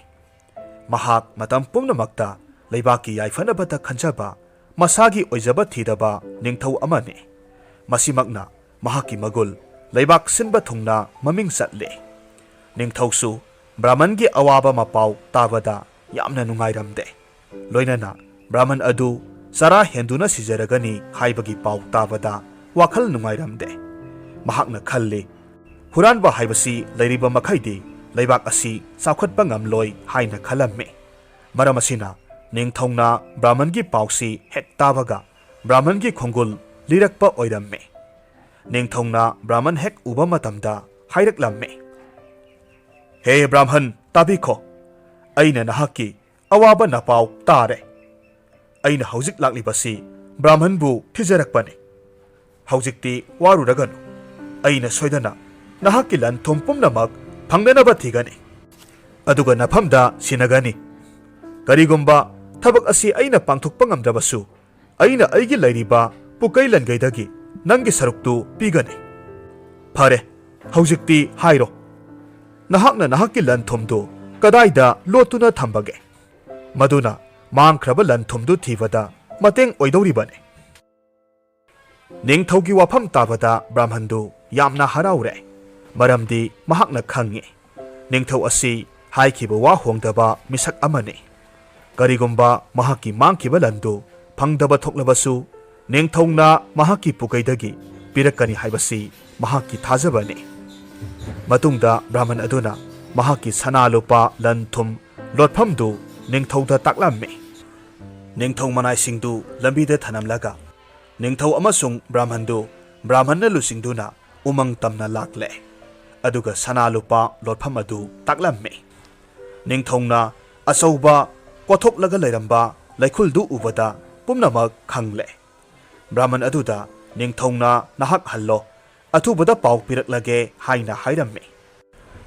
ꯃꯍꯥꯛ ꯃꯇꯝ ꯄꯨꯝꯅꯃꯛꯇ ꯂꯩꯕꯥꯛꯀꯤ ꯌꯥꯏꯐꯅꯕꯇ ꯈꯟꯖꯕ, ꯃꯁꯥꯒꯤ ꯑꯣꯏꯖꯕ ꯊꯤꯗꯕ ꯅꯤꯡꯊꯧ ꯑꯃꯅꯤ꯫ ꯃꯁꯤꯃꯛꯅ ꯃꯍꯥꯛꯀꯤ ꯃꯒꯨꯟ, ꯂꯩꯕꯥꯛ ꯁꯤꯟꯕ ꯊꯨꯡꯅ ꯃꯃꯤꯡ ꯆꯠꯂꯤ꯫ ꯅꯤꯡꯊꯧꯁꯨ ꯕ꯭ꯔꯥꯍꯃꯟꯒꯤ ꯑꯋꯥꯕ ꯃꯄꯥꯎ ꯇꯥꯕꯗ ꯌꯥꯝꯅ ꯅꯨꯡꯉꯥꯏꯔꯝꯗꯦ꯫ ꯂꯣꯏꯅꯅ ꯕ꯭ꯔꯥꯍꯃꯟ ꯑꯗꯨ ꯆꯔꯥ ꯍꯦꯟꯗꯨꯅ ꯁꯤꯖꯔꯒꯅꯤ ꯍꯥꯏꯕꯒꯤ ꯄꯥꯎ ꯇꯥꯕꯗ ꯋꯥꯈꯜ ꯅꯨꯡꯉꯥꯏꯔꯝꯗꯦ꯫ ꯃꯍꯥꯛꯅ ꯈꯜꯂꯤ, ꯍꯨꯔꯥꯟꯕ ꯍꯥꯏꯕꯁꯤ ꯂꯩꯔꯤꯕ ꯃꯈꯩꯗꯤ ꯂꯩꯕꯥꯛ ꯑꯁꯤ ꯆꯥꯎꯈꯠꯄ ꯉꯝꯂꯣꯏ ꯍꯥꯏꯅ ꯈꯜꯂꯝꯃꯤ꯫ ꯃꯔꯝ ꯑꯁꯤꯅ ꯅꯤꯡꯊꯧꯅ ꯕ꯭ꯔꯥꯍꯃꯟꯒꯤ ꯄꯥꯎꯁꯤ ꯍꯦꯛ ꯇꯥꯕꯒ ꯕ꯭ꯔꯥꯍꯃꯟꯒꯤ ꯈꯣꯡꯒꯨꯜ ꯂꯤꯔꯛꯄ ꯑꯣꯏꯔꯝꯃꯤ꯫ ꯅꯤꯡꯊꯧꯅ ꯕ꯭ꯔꯥꯍꯃꯟ ꯍꯦꯛ ꯎꯕ ꯃꯇꯝꯗ ꯍꯥꯏꯔꯛꯂꯝꯃꯤ, "ꯍꯦ ꯕ꯭ꯔꯥꯍꯃꯟ, ꯇꯥꯕꯤꯈꯣ, ꯑꯩꯅ ꯅꯍꯥꯛꯀꯤ ꯑꯋꯥꯕ ꯅꯄꯥꯎ ꯇꯥꯔꯦ꯫ ꯑꯩꯅ ꯍꯧꯖꯤꯛ ꯂꯥꯛꯂꯤꯕꯁꯤ ꯕ꯭ꯔꯥꯍꯃꯟꯕꯨ ꯊꯤꯖꯔꯛꯄꯅꯤ꯫ ꯍꯧꯖꯤꯛꯇꯤ ꯋꯥꯔꯨꯔꯒꯅꯨ, ꯑꯩꯅ ꯁꯣꯏꯗꯅ ꯅꯍꯥꯛꯀꯤ ꯂꯟ ꯊꯨꯝ ꯄꯨꯝꯅꯃꯛ ꯐꯪꯅꯅꯕ ꯊꯤꯒꯅꯤ, ꯑꯗꯨꯒ ꯅꯐꯝꯗ ꯁꯤꯟꯅꯒꯅꯤ꯫ ꯀꯔꯤꯒꯨꯝꯕ ꯊꯕꯛ ꯑꯁꯤ ꯑꯩꯅ ꯄꯥꯡꯊꯣꯛꯄ ꯉꯝꯗ꯭ꯔꯕꯁꯨ ꯑꯩꯅ ꯑꯩꯒꯤ ꯂꯩꯔꯤꯕ ꯄꯨꯀꯩ ꯂꯟꯒꯩꯗꯒꯤ ꯅꯪꯒꯤ ꯁꯔꯨꯛꯇꯨ ꯄꯤꯒꯅꯤ꯫ ꯐꯔꯦ, ꯍꯧꯖꯤꯛꯇꯤ ꯍꯥꯏꯔꯣ, ꯅꯍꯥꯛꯅ ꯅꯍꯥꯛꯀꯤ ꯂꯟ ꯊꯨꯝꯗꯨ ꯀꯗꯥꯏꯗ ꯂꯣꯠꯇꯨꯅ ꯊꯝꯕꯒꯦ? ꯃꯗꯨꯅ ꯃꯥꯡꯈ꯭ꯔꯕ ꯂꯟ ꯊꯨꯝꯗꯨ ꯊꯤꯕꯗ ꯃꯇꯦꯡ ꯑꯣꯏꯗꯧꯔꯤꯕꯅꯤ"꯫ ꯅꯤꯡꯊꯧꯒꯤ ꯋꯥꯐꯝ ꯇꯥꯕꯗ ꯕ꯭ꯔꯥꯍꯃꯟꯗꯨ ꯌꯥꯝꯅ ꯍꯔꯥꯎꯔꯦ, ꯃꯔꯝꯗꯤ ꯃꯍꯥꯛꯅ ꯈꯪꯉꯤ ꯅꯤꯡꯊꯧ ꯑꯁꯤ ꯍꯥꯏꯈꯤꯕ ꯋꯥ ꯍꯣꯡꯗꯕ ꯃꯤꯁꯛ ꯑꯃꯅꯤ꯫ ꯀꯔꯤꯒꯨꯝꯕ ꯃꯍꯥꯛꯀꯤ ꯃꯥꯡꯈꯤꯕ ꯂꯟꯗꯨ ꯐꯪꯗꯕ ꯊꯣꯛꯂꯕꯁꯨ ꯅꯤꯡꯊꯧꯅ ꯃꯍꯥꯛꯀꯤ ꯄꯨꯀꯩꯗꯒꯤ ꯄꯤꯔꯛꯀꯅꯤ ꯍꯥꯏꯕꯁꯤ ꯃꯍꯥꯛꯀꯤ ꯊꯥꯖꯕꯅꯤ꯫ ꯃꯇꯨꯡꯗ ꯕ꯭ꯔꯥꯍꯃꯟ ꯑꯗꯨꯅ ꯃꯍꯥꯛꯀꯤ ꯁꯅꯥ ꯂꯨꯄꯥ ꯂꯟ ꯊꯨꯝ ꯂꯣꯠꯐꯝꯗꯨ ꯅꯤꯡꯊꯧꯗ ꯇꯥꯛꯂꯝꯃꯤ꯫ ꯅꯤꯡꯊꯧ ꯃꯅꯥꯏꯁꯤꯡꯗꯨ ꯂꯝꯕꯤꯗ ꯊꯅꯝꯂꯒ ꯅꯤꯡꯊꯧ ꯑꯃꯁꯨꯡ ꯕ꯭ꯔꯥꯍꯃꯟꯗꯨ ꯕ꯭ꯔꯥꯍꯃꯟꯅ ꯂꯨꯆꯤꯡꯗꯨꯅ ꯎꯃꯪ ꯇꯝꯅ ꯂꯥꯛꯂꯦ, ꯑꯗꯨꯒ ꯁꯅꯥ ꯂꯨꯄꯥ ꯂꯣꯠꯐꯝ ꯑꯗꯨ ꯇꯥꯛꯂꯝꯃꯤ꯫ ꯅꯤꯡꯊꯧꯅ ꯑꯆꯧꯕ ꯀꯣꯊꯣꯛꯂꯒ ꯂꯩꯔꯝꯕ ꯂꯩꯈꯨꯜꯗꯨ ꯎꯕꯗ ꯄꯨꯝꯅꯃꯛ ꯈꯪꯂꯦ꯫ ꯕ꯭ꯔꯥꯍꯃꯟ ꯑꯗꯨꯗ ꯅꯤꯡꯊꯧꯅ ꯅꯍꯥꯛ ꯍꯜꯂꯣ, ꯑꯊꯨꯕꯗ ꯄꯥꯎ ꯄꯤꯔꯛꯂꯒꯦ ꯍꯥꯏꯅ ꯍꯥꯏꯔꯝꯃꯤ꯫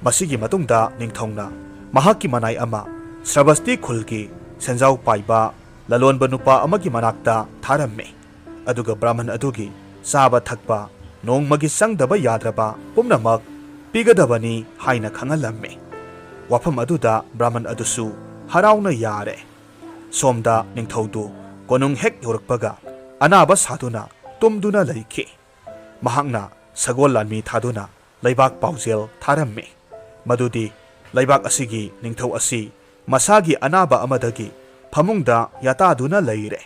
ꯃꯁꯤꯒꯤ ꯃꯇꯨꯡꯗ ꯅꯤꯡꯊꯧꯅ ꯃꯍꯥꯛꯀꯤ ꯃꯅꯥꯏ ꯑꯃ ꯁ꯭ꯔꯕꯁꯇꯤ ꯈꯨꯜꯒꯤ ꯁꯦꯟꯖꯥꯎ ꯄꯥꯏꯕ ꯂꯂꯣꯟꯕ ꯅꯨꯄꯥ ꯑꯃꯒꯤ ꯃꯅꯥꯛꯇ ꯊꯥꯔꯝꯃꯤ, ꯑꯗꯨꯒ ꯕ꯭ꯔꯥꯍꯃꯟ ꯑꯗꯨꯒꯤ ꯆꯥꯕ ꯊꯛꯄ, ꯅꯣꯡꯃꯒꯤ ꯆꯪꯗꯕ ꯌꯥꯗ꯭ꯔꯕ ꯄꯨꯝꯅꯃꯛ ꯄꯤꯒꯗꯕꯅꯤ ꯍꯥꯏꯅ ꯈꯪꯍꯜꯂꯝꯃꯤ꯫ ꯋꯥꯐꯝ ꯑꯗꯨꯗ ꯕ꯭ꯔꯥꯍꯃꯟ ꯑꯗꯨꯁꯨ ꯍꯔꯥꯎꯅ ꯌꯥꯔꯦ꯫ ꯁꯣꯝꯗ ꯅꯤꯡꯊꯧꯗꯨ ꯀꯣꯅꯨꯡ ꯍꯦꯛ ꯌꯧꯔꯛꯄꯒ ꯑꯅꯥꯕ ꯁꯥꯗꯨꯅ ꯇꯨꯝꯗꯨꯅ ꯂꯩꯈꯤ꯫ ꯃꯍꯥꯛꯅ ꯁꯒꯣꯜ ꯂꯥꯟꯃꯤ ꯊꯥꯗꯨꯅ ꯂꯩꯕꯥꯛ ꯄꯥꯎꯖꯦꯜ ꯊꯥꯔꯝꯃꯤ, ꯃꯗꯨꯗꯤ ꯂꯩꯕꯥꯛ ꯑꯁꯤꯒꯤ ꯅꯤꯡꯊꯧ ꯑꯁꯤ ꯃꯁꯥꯒꯤ ꯑꯅꯥꯕ ꯑꯃꯗꯒꯤ ꯐꯃꯨꯡꯗ ꯌꯥꯇꯥꯗꯨꯅ ꯂꯩꯔꯦ,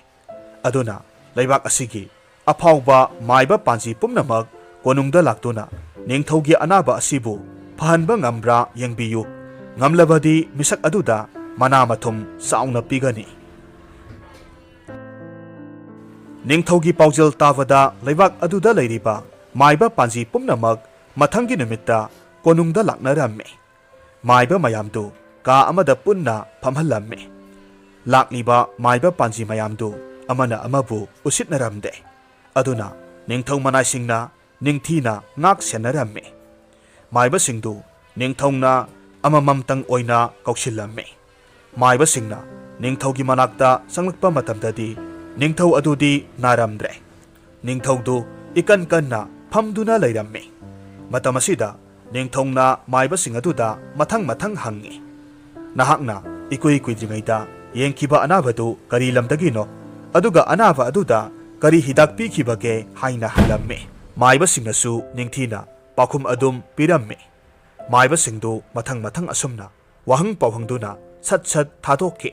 ꯑꯗꯨꯅ ꯂꯩꯕꯥꯛ ꯑꯁꯤꯒꯤ ꯑꯐꯥꯎꯕ ꯃꯥꯏꯕ ꯄꯥꯟꯖꯤ ꯄꯨꯝꯅꯃꯛ ꯀꯣꯅꯨꯡꯗ ꯂꯥꯛꯇꯨꯅ ꯅꯤꯡꯊꯧꯒꯤ ꯑꯅꯥꯕ ꯑꯁꯤꯕꯨ ꯐꯍꯟꯕ ꯉꯝꯕ꯭ꯔꯥ ꯌꯦꯡꯕꯤꯌꯨ, ꯉꯝꯂꯕꯗꯤ ꯃꯤꯁꯛ ꯑꯗꯨꯗ ꯃꯅꯥ ꯃꯊꯨꯝ ꯆꯥꯎꯅ ꯄꯤꯒꯅꯤ꯫ ꯅꯤꯡꯊꯧꯒꯤ ꯄꯥꯎꯖꯦꯜ ꯇꯥꯕꯗ ꯂꯩꯕꯥꯛ ꯑꯗꯨꯗ ꯂꯩꯔꯤꯕ ꯃꯥꯏꯕ ꯄꯥꯟꯖꯤ ꯄꯨꯝꯅꯃꯛ ꯃꯊꯪꯒꯤ ꯅꯨꯃꯤꯠꯇ ꯀꯣꯅꯨꯡꯗ ꯂꯥꯛꯅꯔꯝꯃꯤ꯫ ꯃꯥꯏꯕ ꯃꯌꯥꯝꯗꯨ ꯀꯥ ꯑꯃꯗ ꯄꯨꯟꯅ ꯐꯝꯍꯜꯂꯝꯃꯤ꯫ ꯂꯥꯛꯂꯤꯕ ꯃꯥꯏꯕ ꯄꯥꯟꯖꯤ ꯃꯌꯥꯝꯗꯨ ꯑꯃꯅ ꯑꯃꯕꯨ ꯎꯁꯤꯠꯅꯔꯝꯗꯦ, ꯑꯗꯨꯅ ꯅꯤꯡꯊꯧ ꯃꯅꯥꯏꯁꯤꯡꯅ ꯅꯤꯡꯊꯤꯅ ꯉꯥꯛ ꯁꯦꯟꯅꯔꯝꯃꯤ꯫ ꯃꯥꯏꯕꯁꯤꯡꯗꯨ ꯅꯤꯡꯊꯧꯅ ꯑꯃꯃꯝꯇꯪ ꯑꯣꯏꯅ ꯀꯧꯁꯤꯜꯂꯝꯃꯤ꯫ ꯃꯥꯏꯕꯁꯤꯡꯅ ꯅꯤꯡꯊꯧꯒꯤ ꯃꯅꯥꯛꯇ ꯆꯪꯂꯛꯄ ꯃꯇꯝꯗꯗꯤ ꯅꯤꯡꯊꯧ ꯑꯗꯨꯗꯤ ꯅꯥꯔꯝꯗ꯭ꯔꯦ꯫ ꯅꯤꯡꯊꯧꯗꯨ ꯏꯀꯟ ꯀꯟꯅ ꯐꯝꯗꯨꯅ ꯂꯩꯔꯝꯃꯤ꯫ ꯃꯇꯝ ꯑꯁꯤꯗ ꯅꯤꯡꯊꯧꯅ ꯃꯥꯏꯕꯁꯤꯡ ꯑꯗꯨꯗ ꯃꯊꯪ ꯃꯊꯪ ꯍꯪꯉꯤ, "ꯅꯍꯥꯛꯅ ꯏꯀꯨꯏ ꯀꯨꯏꯗ꯭ꯔꯤꯉꯩꯗ ꯌꯦꯡꯈꯤꯕ ꯑꯅꯥꯕꯗꯨ ꯀꯔꯤ ꯂꯝꯗꯒꯤꯅꯣ ꯑꯗꯨꯒ ꯑꯅꯥꯕ ꯑꯗꯨꯗ ꯀꯔꯤ ꯍꯤꯗꯥꯛ ꯄꯤꯈꯤꯕꯒꯦ ꯍꯥꯏꯅ ꯍꯪꯂꯝꯃꯤ꯫ ꯃꯥꯏꯕꯁꯤꯡꯅꯁꯨ ꯅꯤꯡꯊꯤꯅ ꯄꯥꯎꯈꯨꯝ ꯑꯗꯨꯝ ꯄꯤꯔꯝꯃꯤ꯫ ꯃꯥꯏꯕꯁꯤꯡꯗꯨ ꯃꯊꯪ ꯑꯁꯨꯝꯅ ꯋꯥꯍꯪ ꯄꯥꯎꯍꯪꯗꯨꯅ ꯁꯠ ꯁꯠ ꯊꯥꯗꯣꯛꯈꯤ꯫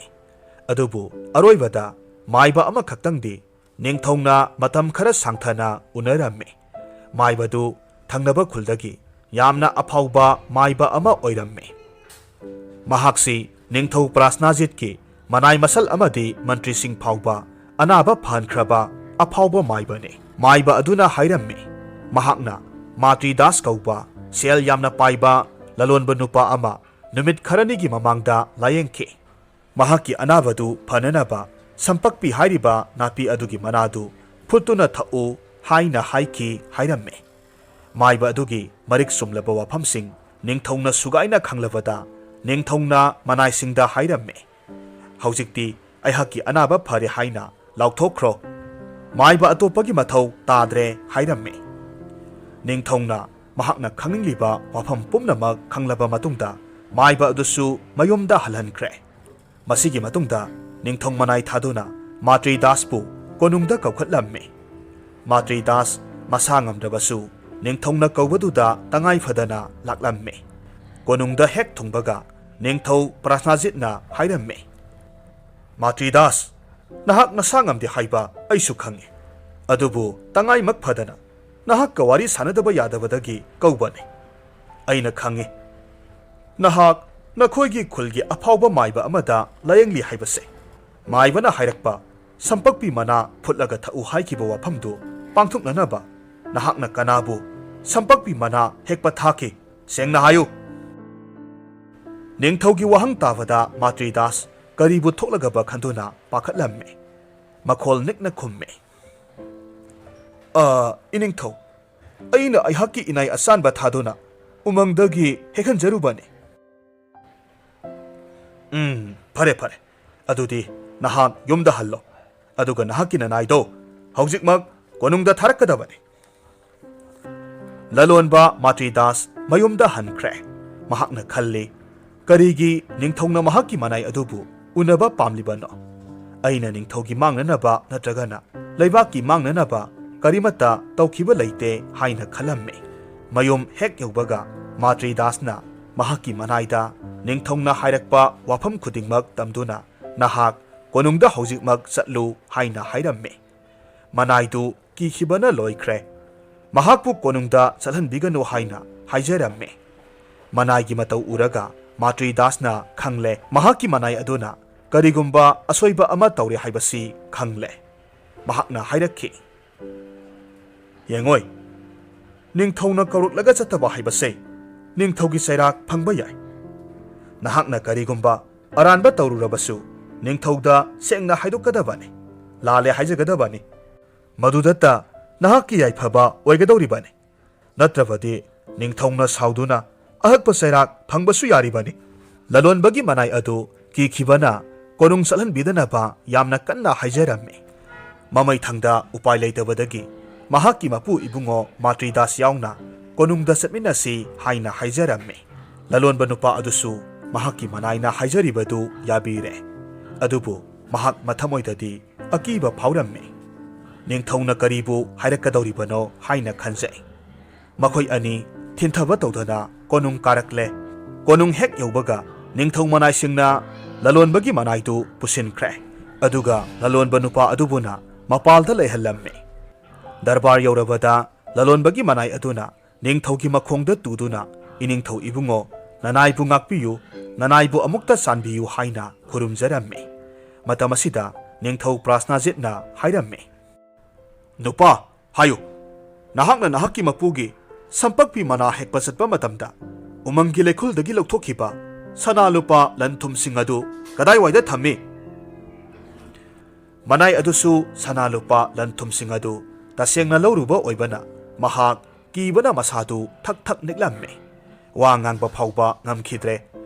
ꯑꯗꯨꯕꯨ ꯑꯔꯣꯏꯕꯗ ꯃꯥꯏꯕ ꯑꯃꯈꯛꯇꯪꯗꯤ ꯅꯤꯡꯊꯧꯅ ꯃꯇꯝ ꯈꯔ ꯁꯥꯡꯊꯅ ꯎꯅꯔꯝꯃꯤ꯫ ꯃꯥꯏꯕꯗꯨ ꯊꯪꯅꯕ ꯈꯨꯜꯗꯒꯤ ꯌꯥꯝꯅ ꯑꯐꯥꯎꯕ ꯃꯥꯏꯕ ꯑꯃ ꯑꯣꯏꯔꯝꯃꯤ꯫ ꯃꯍꯥꯛꯁꯤ ꯅꯤꯡꯊꯧ ꯄ꯭ꯔꯥꯁꯅꯥꯖꯤꯠꯀꯤ ꯃꯅꯥꯏ ꯃꯁꯜ ꯑꯃꯗꯤ ꯃꯟꯇ꯭ꯔꯤꯁꯤꯡ ꯐꯥꯎꯕ ꯑꯅꯥꯕ ꯐꯍꯟꯈ꯭ꯔꯕ ꯑꯐꯥꯎꯕ ꯃꯥꯏꯕꯅꯤ꯫ ꯃꯥꯏꯕ ꯑꯗꯨꯅ ꯍꯥꯏꯔꯝꯃꯤ ꯃꯍꯥꯛꯅ ꯃꯥꯇ꯭ꯔꯤꯗꯥꯁ ꯀꯧꯕ ꯁꯦꯜ ꯌꯥꯝꯅ ꯄꯥꯏꯕ ꯂꯂꯣꯟꯕ ꯅꯨꯄꯥ ꯑꯃ ꯅꯨꯃꯤꯠ ꯈꯔꯅꯤꯒꯤ ꯃꯃꯥꯡꯗ ꯂꯥꯌꯦꯡꯈꯤ꯫ ꯃꯍꯥꯛꯀꯤ ꯑꯅꯥꯕꯗꯨ ꯐꯅꯅꯕ ꯁꯝꯄꯛꯄꯤ ꯍꯥꯏꯔꯤꯕ ꯅꯥꯄꯤ ꯑꯗꯨꯒꯤ ꯃꯅꯥꯗꯨ ꯐꯨꯠꯇꯨꯅ ꯊꯛꯎ ꯍꯥꯏꯅ ꯍꯥꯏꯈꯤ ꯍꯥꯏꯔꯝꯃꯤ꯫ ꯃꯥꯏꯕ ꯑꯗꯨꯒꯤ ꯃꯔꯤꯛ ꯆꯨꯝꯂꯕ ꯋꯥꯐꯝꯁꯤꯡ ꯅꯤꯡꯊꯧꯅ ꯁꯨꯒꯥꯏꯅ ꯈꯪꯂꯕꯗ ꯅꯤꯡꯊꯧꯅ ꯃꯅꯥꯏꯁꯤꯡꯗ ꯍꯥꯏꯔꯝꯃꯤ ꯍꯧꯖꯤꯛꯇꯤ ꯑꯩꯍꯥꯛꯀꯤ ꯑꯅꯥꯕ ꯐꯔꯦ ꯍꯥꯏꯅ ꯂꯥꯎꯊꯣꯛꯈ꯭ꯔꯣ, ꯃꯥꯏꯕ ꯑꯇꯣꯞꯄꯒꯤ ꯃꯊꯧ ꯇꯥꯗ꯭ꯔꯦ ꯍꯥꯏꯔꯝꯃꯤ꯫ ꯅꯤꯡꯊꯧꯅ ꯃꯍꯥꯛꯅ ꯈꯪꯅꯤꯡꯂꯤꯕ ꯋꯥꯐꯝ ꯄꯨꯝꯅꯃꯛ ꯈꯪꯂꯕ ꯃꯇꯨꯡꯗ ꯃꯥꯏꯕ ꯑꯗꯨꯁꯨ ꯃꯌꯨꯝꯗ ꯍꯜꯍꯟꯈ꯭ꯔꯦ꯫ ꯃꯁꯤꯒꯤ ꯃꯇꯨꯡꯗ ꯅꯤꯡꯊꯧ ꯃꯅꯥꯏ ꯊꯥꯗꯨꯅ ꯃꯥꯇ꯭ꯔꯤꯗꯥꯁꯄꯨ ꯀꯣꯅꯨꯡꯗ ꯀꯧꯈꯠꯂꯝꯃꯤ꯫ ꯃꯥꯇ꯭ꯔꯤꯗꯥꯁ ꯃꯁꯥ ꯉꯝꯗ꯭ꯔꯕꯁꯨ ꯅꯤꯡꯊꯧꯅ ꯀꯧꯕꯗꯨꯗ ꯇꯉꯥꯏ ꯐꯗꯅ ꯂꯥꯛꯂꯝꯃꯤ꯫ ꯀꯣꯅꯨꯡꯗ ꯍꯦꯛ ꯊꯨꯡꯕꯒ ꯅꯤꯡꯊꯧ ꯄ꯭ꯔꯥꯁꯅꯥꯖꯤꯠꯅ ꯍꯥꯏꯔꯝꯃꯤ, ꯃꯥꯇ꯭ꯔꯤꯗꯥꯁ, ꯅꯍꯥꯛ ꯅꯁꯥ ꯉꯝꯗꯦ ꯍꯥꯏꯕ ꯑꯩꯁꯨ ꯈꯪꯏ, ꯑꯗꯨꯕꯨ ꯇꯉꯥꯏꯃꯛ ꯐꯗꯅ ꯅꯍꯥꯛꯀ ꯋꯥꯔꯤ ꯁꯥꯅꯗꯕ ꯌꯥꯗꯕꯗꯒꯤ ꯀꯧꯕꯅꯤ꯫ ꯑꯩꯅ ꯈꯪꯏ ꯅꯍꯥꯛ ꯅꯈꯣꯏꯒꯤ ꯈꯨꯜꯒꯤ ꯑꯐꯥꯎꯕ ꯃꯥꯏꯕ ꯑꯃꯗ ꯂꯥꯌꯦꯡꯂꯤ ꯍꯥꯏꯕꯁꯦ꯫ ꯃꯥꯏꯕꯅ ꯍꯥꯏꯔꯛꯄ ꯁꯝꯄꯛꯄꯤ ꯃꯅꯥ ꯐꯨꯠꯂꯒ ꯊꯛꯎ ꯍꯥꯏꯈꯤꯕ ꯋꯥꯐꯝꯗꯨ ꯄꯥꯡꯊꯣꯛꯅꯅꯕ ꯅꯍꯥꯛꯅ ꯀꯅꯥꯕꯨ ꯁꯝꯄꯛꯄꯤ ꯃꯅꯥ ꯍꯦꯛꯄ ꯊꯥꯈꯤ, ꯁꯦꯡꯅ ꯍꯥꯏꯌꯨ꯫ ꯅꯤꯡꯊꯧꯒꯤ ꯋꯥꯍꯪ ꯇꯥꯕꯗ ꯃꯥꯇ꯭ꯔꯤꯗꯥꯁ ꯀꯔꯤꯕꯨ ꯊꯣꯛꯂꯒꯕ ꯈꯟꯗꯨꯅ ꯄꯥꯈꯠꯂꯝꯃꯤ꯫ ꯃꯈꯣꯜ ꯅꯤꯛꯅ ꯈꯨꯝꯃꯤ, ꯏꯅꯤꯡꯊꯧ, ꯑꯩꯅ ꯑꯩꯍꯥꯛꯀꯤ ꯏꯅꯥꯏ ꯑꯆꯥꯟꯕ ꯊꯥꯗꯨꯅ ꯎꯃꯪꯗꯒꯤ ꯍꯦꯛꯍꯟꯖꯔꯨꯕꯅꯤ꯫ ꯐꯔꯦ ꯐꯔꯦ, ꯑꯗꯨꯗꯤ ꯅꯍꯥꯛ ꯌꯨꯝꯗ ꯍꯜꯂꯣ, ꯑꯗꯨꯒ ꯅꯍꯥꯛꯀꯤ ꯅꯅꯥꯏꯗꯣ ꯍꯧꯖꯤꯛꯃꯛ ꯀꯣꯅꯨꯡꯗ ꯊꯥꯔꯛꯀꯗꯕꯅꯤ꯫ ꯂꯂꯣꯟꯕ ꯃꯥꯇ꯭ꯔꯤꯗꯥꯁ ꯃꯌꯨꯝꯗ ꯍꯟꯈ꯭ꯔꯦ꯫ ꯃꯍꯥꯛꯅ ꯈꯜꯂꯤ, ꯀꯔꯤꯒꯤ ꯅꯤꯡꯊꯧꯅ ꯃꯍꯥꯛꯀꯤ ꯃꯅꯥꯏ ꯑꯗꯨꯕꯨ ꯎꯅꯕ ꯄꯥꯝꯂꯤꯕꯅꯣ? ꯑꯩꯅ ꯅꯤꯡꯊꯧꯒꯤ ꯃꯥꯡꯅꯅꯕ ꯅꯠꯇ꯭ꯔꯒꯅ ꯂꯩꯕꯥꯛꯀꯤ ꯃꯥꯡꯅꯅꯕ ꯀꯔꯤꯃꯠꯇ ꯇꯧꯈꯤꯕ ꯂꯩꯇꯦ ꯍꯥꯏꯅ ꯈꯜꯂꯝꯃꯤ꯫ ꯃꯌꯨꯝ ꯍꯦꯛ ꯌꯧꯕꯒ ꯃꯥꯇ꯭ꯔꯤꯗꯥꯁꯅ ꯃꯍꯥꯛꯀꯤ ꯃꯅꯥꯏꯗ ꯅꯤꯡꯊꯧꯅ ꯍꯥꯏꯔꯛꯄ ꯋꯥꯐꯝ ꯈꯨꯗꯤꯡꯃꯛ ꯇꯝꯗꯨꯅ ꯅꯍꯥꯛ ꯀꯣꯅꯨꯡꯗ ꯍꯧꯖꯤꯛꯃꯛ ꯆꯠꯂꯨ ꯍꯥꯏꯅ ꯍꯥꯏꯔꯝꯃꯤ꯫ ꯃꯅꯥꯏꯗꯨ ꯀꯤꯈꯤꯕꯅ ꯂꯣꯏꯈ꯭ꯔꯦ꯫ ꯃꯍꯥꯛꯄꯨ ꯀꯣꯅꯨꯡꯗ ꯆꯠꯍꯟꯕꯤꯒꯅꯨ ꯍꯥꯏꯅ ꯍꯥꯏꯖꯔꯝꯃꯤ꯫ ꯃꯅꯥꯏꯒꯤ ꯃꯇꯧ ꯎꯔꯒ ꯃꯥꯇ꯭ꯔꯤꯗꯥꯁꯅ ꯈꯪꯂꯦ ꯃꯍꯥꯛꯀꯤ ꯃꯅꯥꯏ ꯑꯗꯨꯅ ꯀꯔꯤꯒꯨꯝꯕ ꯑꯁꯣꯏꯕ ꯑꯃ ꯇꯧꯔꯦ ꯍꯥꯏꯕꯁꯤ ꯈꯪꯂꯦ꯫ ꯃꯍꯥꯛꯅ ꯍꯥꯏꯔꯛꯈꯤ, ꯌꯦꯡꯉꯣꯏ, ꯅꯤꯡꯊꯧꯅ ꯀꯧꯔꯛꯂꯒ ꯆꯠꯇꯕ ꯍꯥꯏꯕꯁꯦ ꯅꯤꯡꯊꯧꯒꯤ ꯆꯩꯔꯥꯛ ꯐꯪꯕ ꯌꯥꯏ꯫ ꯅꯍꯥꯛꯅ ꯀꯔꯤꯒꯨꯝꯕ ꯑꯔꯥꯟꯕ ꯇꯧꯔꯨꯔꯕꯁꯨ ꯅꯤꯡꯊꯧꯗ ꯁꯦꯡꯅ ꯍꯥꯏꯗꯣꯛꯀꯗꯕꯅꯤ, ꯂꯥꯜꯂꯦ ꯍꯥꯏꯖꯒꯗꯕꯅꯤ, ꯃꯗꯨꯗꯇ ꯅꯍꯥꯛꯀꯤ ꯌꯥꯏꯐꯕ ꯑꯣꯏꯒꯗꯧꯔꯤꯕꯅꯤ꯫ ꯅꯠꯇ꯭ꯔꯕꯗꯤ ꯅꯤꯡꯊꯧꯅ ꯁꯥꯎꯗꯨꯅ ꯑꯍꯛꯄ ꯆꯩꯔꯥꯛ ꯐꯪꯕꯁꯨ ꯌꯥꯔꯤꯕꯅꯤ꯫ ꯂꯂꯣꯟꯕꯒꯤ ꯃꯅꯥꯏ ꯑꯗꯨ ꯀꯤꯈꯤꯕꯅ ꯀꯣꯅꯨꯡ ꯆꯠꯍꯟꯕꯤꯗꯅꯕ ꯌꯥꯝꯅ ꯀꯟꯅ ꯍꯥꯏꯖꯔꯝꯃꯤ꯫ ꯃꯃꯩꯊꯪꯗ ꯎꯄꯥꯏ ꯂꯩꯇꯕꯗꯒꯤ ꯃꯍꯥꯛꯀꯤ ꯃꯄꯨ ꯏꯕꯨꯡꯉꯣ ꯃꯥꯇ꯭ꯔꯤꯗꯥꯁ ꯌꯥꯎꯅ ꯀꯣꯅꯨꯡꯗ ꯆꯠꯃꯤꯟꯅꯁꯤ ꯍꯥꯏꯅ ꯍꯥꯏꯖꯔꯝꯃꯤ꯫ ꯂꯂꯣꯟꯕ ꯅꯨꯄꯥ ꯑꯗꯨꯁꯨ ꯃꯍꯥꯛꯀꯤ ꯃꯅꯥꯏꯅ ꯍꯥꯏꯖꯔꯤꯕꯗꯨ ꯌꯥꯕꯤꯔꯦ꯫ ꯑꯗꯨꯕꯨ ꯃꯍꯥꯛ ꯃꯊꯃꯣꯏꯗꯗꯤ ꯑꯀꯤꯕ ꯐꯥꯎꯔꯝꯃꯤ꯫ ꯅꯤꯡꯊꯧꯅ ꯀꯔꯤꯕꯨ ꯍꯥꯏꯔꯛꯀꯗꯧꯔꯤꯕꯅꯣ ꯍꯥꯏꯅ ꯈꯟꯖꯩ꯫ ꯃꯈꯣꯏ ꯑꯅꯤ ꯊꯤꯟꯊꯕ ꯇꯧꯗꯅ ꯀꯣꯅꯨꯡ ꯀꯥꯔꯛꯂꯦ꯫ ꯀꯣꯅꯨꯡ ꯍꯦꯛ ꯌꯧꯕꯒ ꯅꯤꯡꯊꯧ ꯃꯅꯥꯏꯁꯤꯡꯅ ꯂꯂꯣꯟꯕꯒꯤ ꯃꯅꯥꯏꯗꯨ ꯄꯨꯁꯤꯟꯈ꯭ꯔꯦ꯫ ꯑꯗꯨꯒ ꯂꯂꯣꯟꯕ ꯅꯨꯄꯥ ꯑꯗꯨꯕꯨꯅ ꯃꯄꯥꯜꯗ ꯂꯩꯍꯜꯂꯝꯃꯤ꯫ ꯗꯔꯕꯥꯔ ꯌꯧꯔꯕꯗ ꯂꯂꯣꯟꯕꯒꯤ ꯃꯅꯥꯏ ꯑꯗꯨꯅ ꯅꯤꯡꯊꯧꯒꯤ ꯃꯈꯣꯡꯗ ꯇꯨꯗꯨꯅ, ꯏꯅꯤꯡꯊꯧ ꯏꯕꯨꯡꯉꯣ, ꯅꯅꯥꯏꯕꯨ ꯉꯥꯛꯄꯤꯌꯨ, ꯅꯅꯥꯏꯕꯨ ꯑꯃꯨꯛꯇ ꯆꯥꯟꯕꯤꯌꯨ ꯍꯥꯏꯅ ꯈꯨꯔꯨꯝꯖꯔꯝꯃꯤ꯫ ꯃꯇꯝ ꯑꯁꯤꯗ ꯅꯤꯡꯊꯧ ꯄ꯭ꯔꯥꯁꯅꯥꯖꯤꯠꯅ ꯍꯥꯏꯔꯝꯃꯤ, ꯅꯨꯄꯥ, ꯍꯥꯏꯌꯨ, ꯅꯍꯥꯛꯅ ꯅꯍꯥꯛꯀꯤ ꯃꯄꯨꯒꯤ ꯁꯝꯄꯛꯄꯤ ꯃꯅꯥ ꯍꯦꯛꯄ ꯆꯠꯄ ꯃꯇꯝꯗ ꯎꯃꯪꯒꯤ ꯂꯩꯈꯨꯜꯗꯒꯤ ꯂꯧꯊꯣꯛꯈꯤꯕ ꯁꯅꯥ ꯂꯨꯄꯥ ꯂꯟ ꯊꯨꯝꯁꯤꯡ ꯑꯗꯨ ꯀꯗꯥꯏꯋꯥꯏꯗ ꯊꯝꯃꯤ? ꯃꯅꯥꯏ ꯑꯗꯨꯁꯨ ꯁꯅꯥ ꯂꯨꯄꯥ ꯂꯟ ꯊꯨꯝꯁꯤꯡ ꯑꯗꯨ ꯇꯁꯦꯡꯅ ꯂꯧꯔꯨꯕ ꯑꯣꯏꯕꯅ ꯃꯍꯥꯛ ꯀꯤꯕꯅ ꯃꯁꯥꯗꯨ ꯊꯛ ꯊꯛ ꯅꯤꯛꯂꯝꯃꯤ꯫ ꯋꯥ ꯉꯥꯡꯕ ꯐꯥꯎꯕ ꯉꯝꯈꯤꯗ꯭ꯔꯦ꯫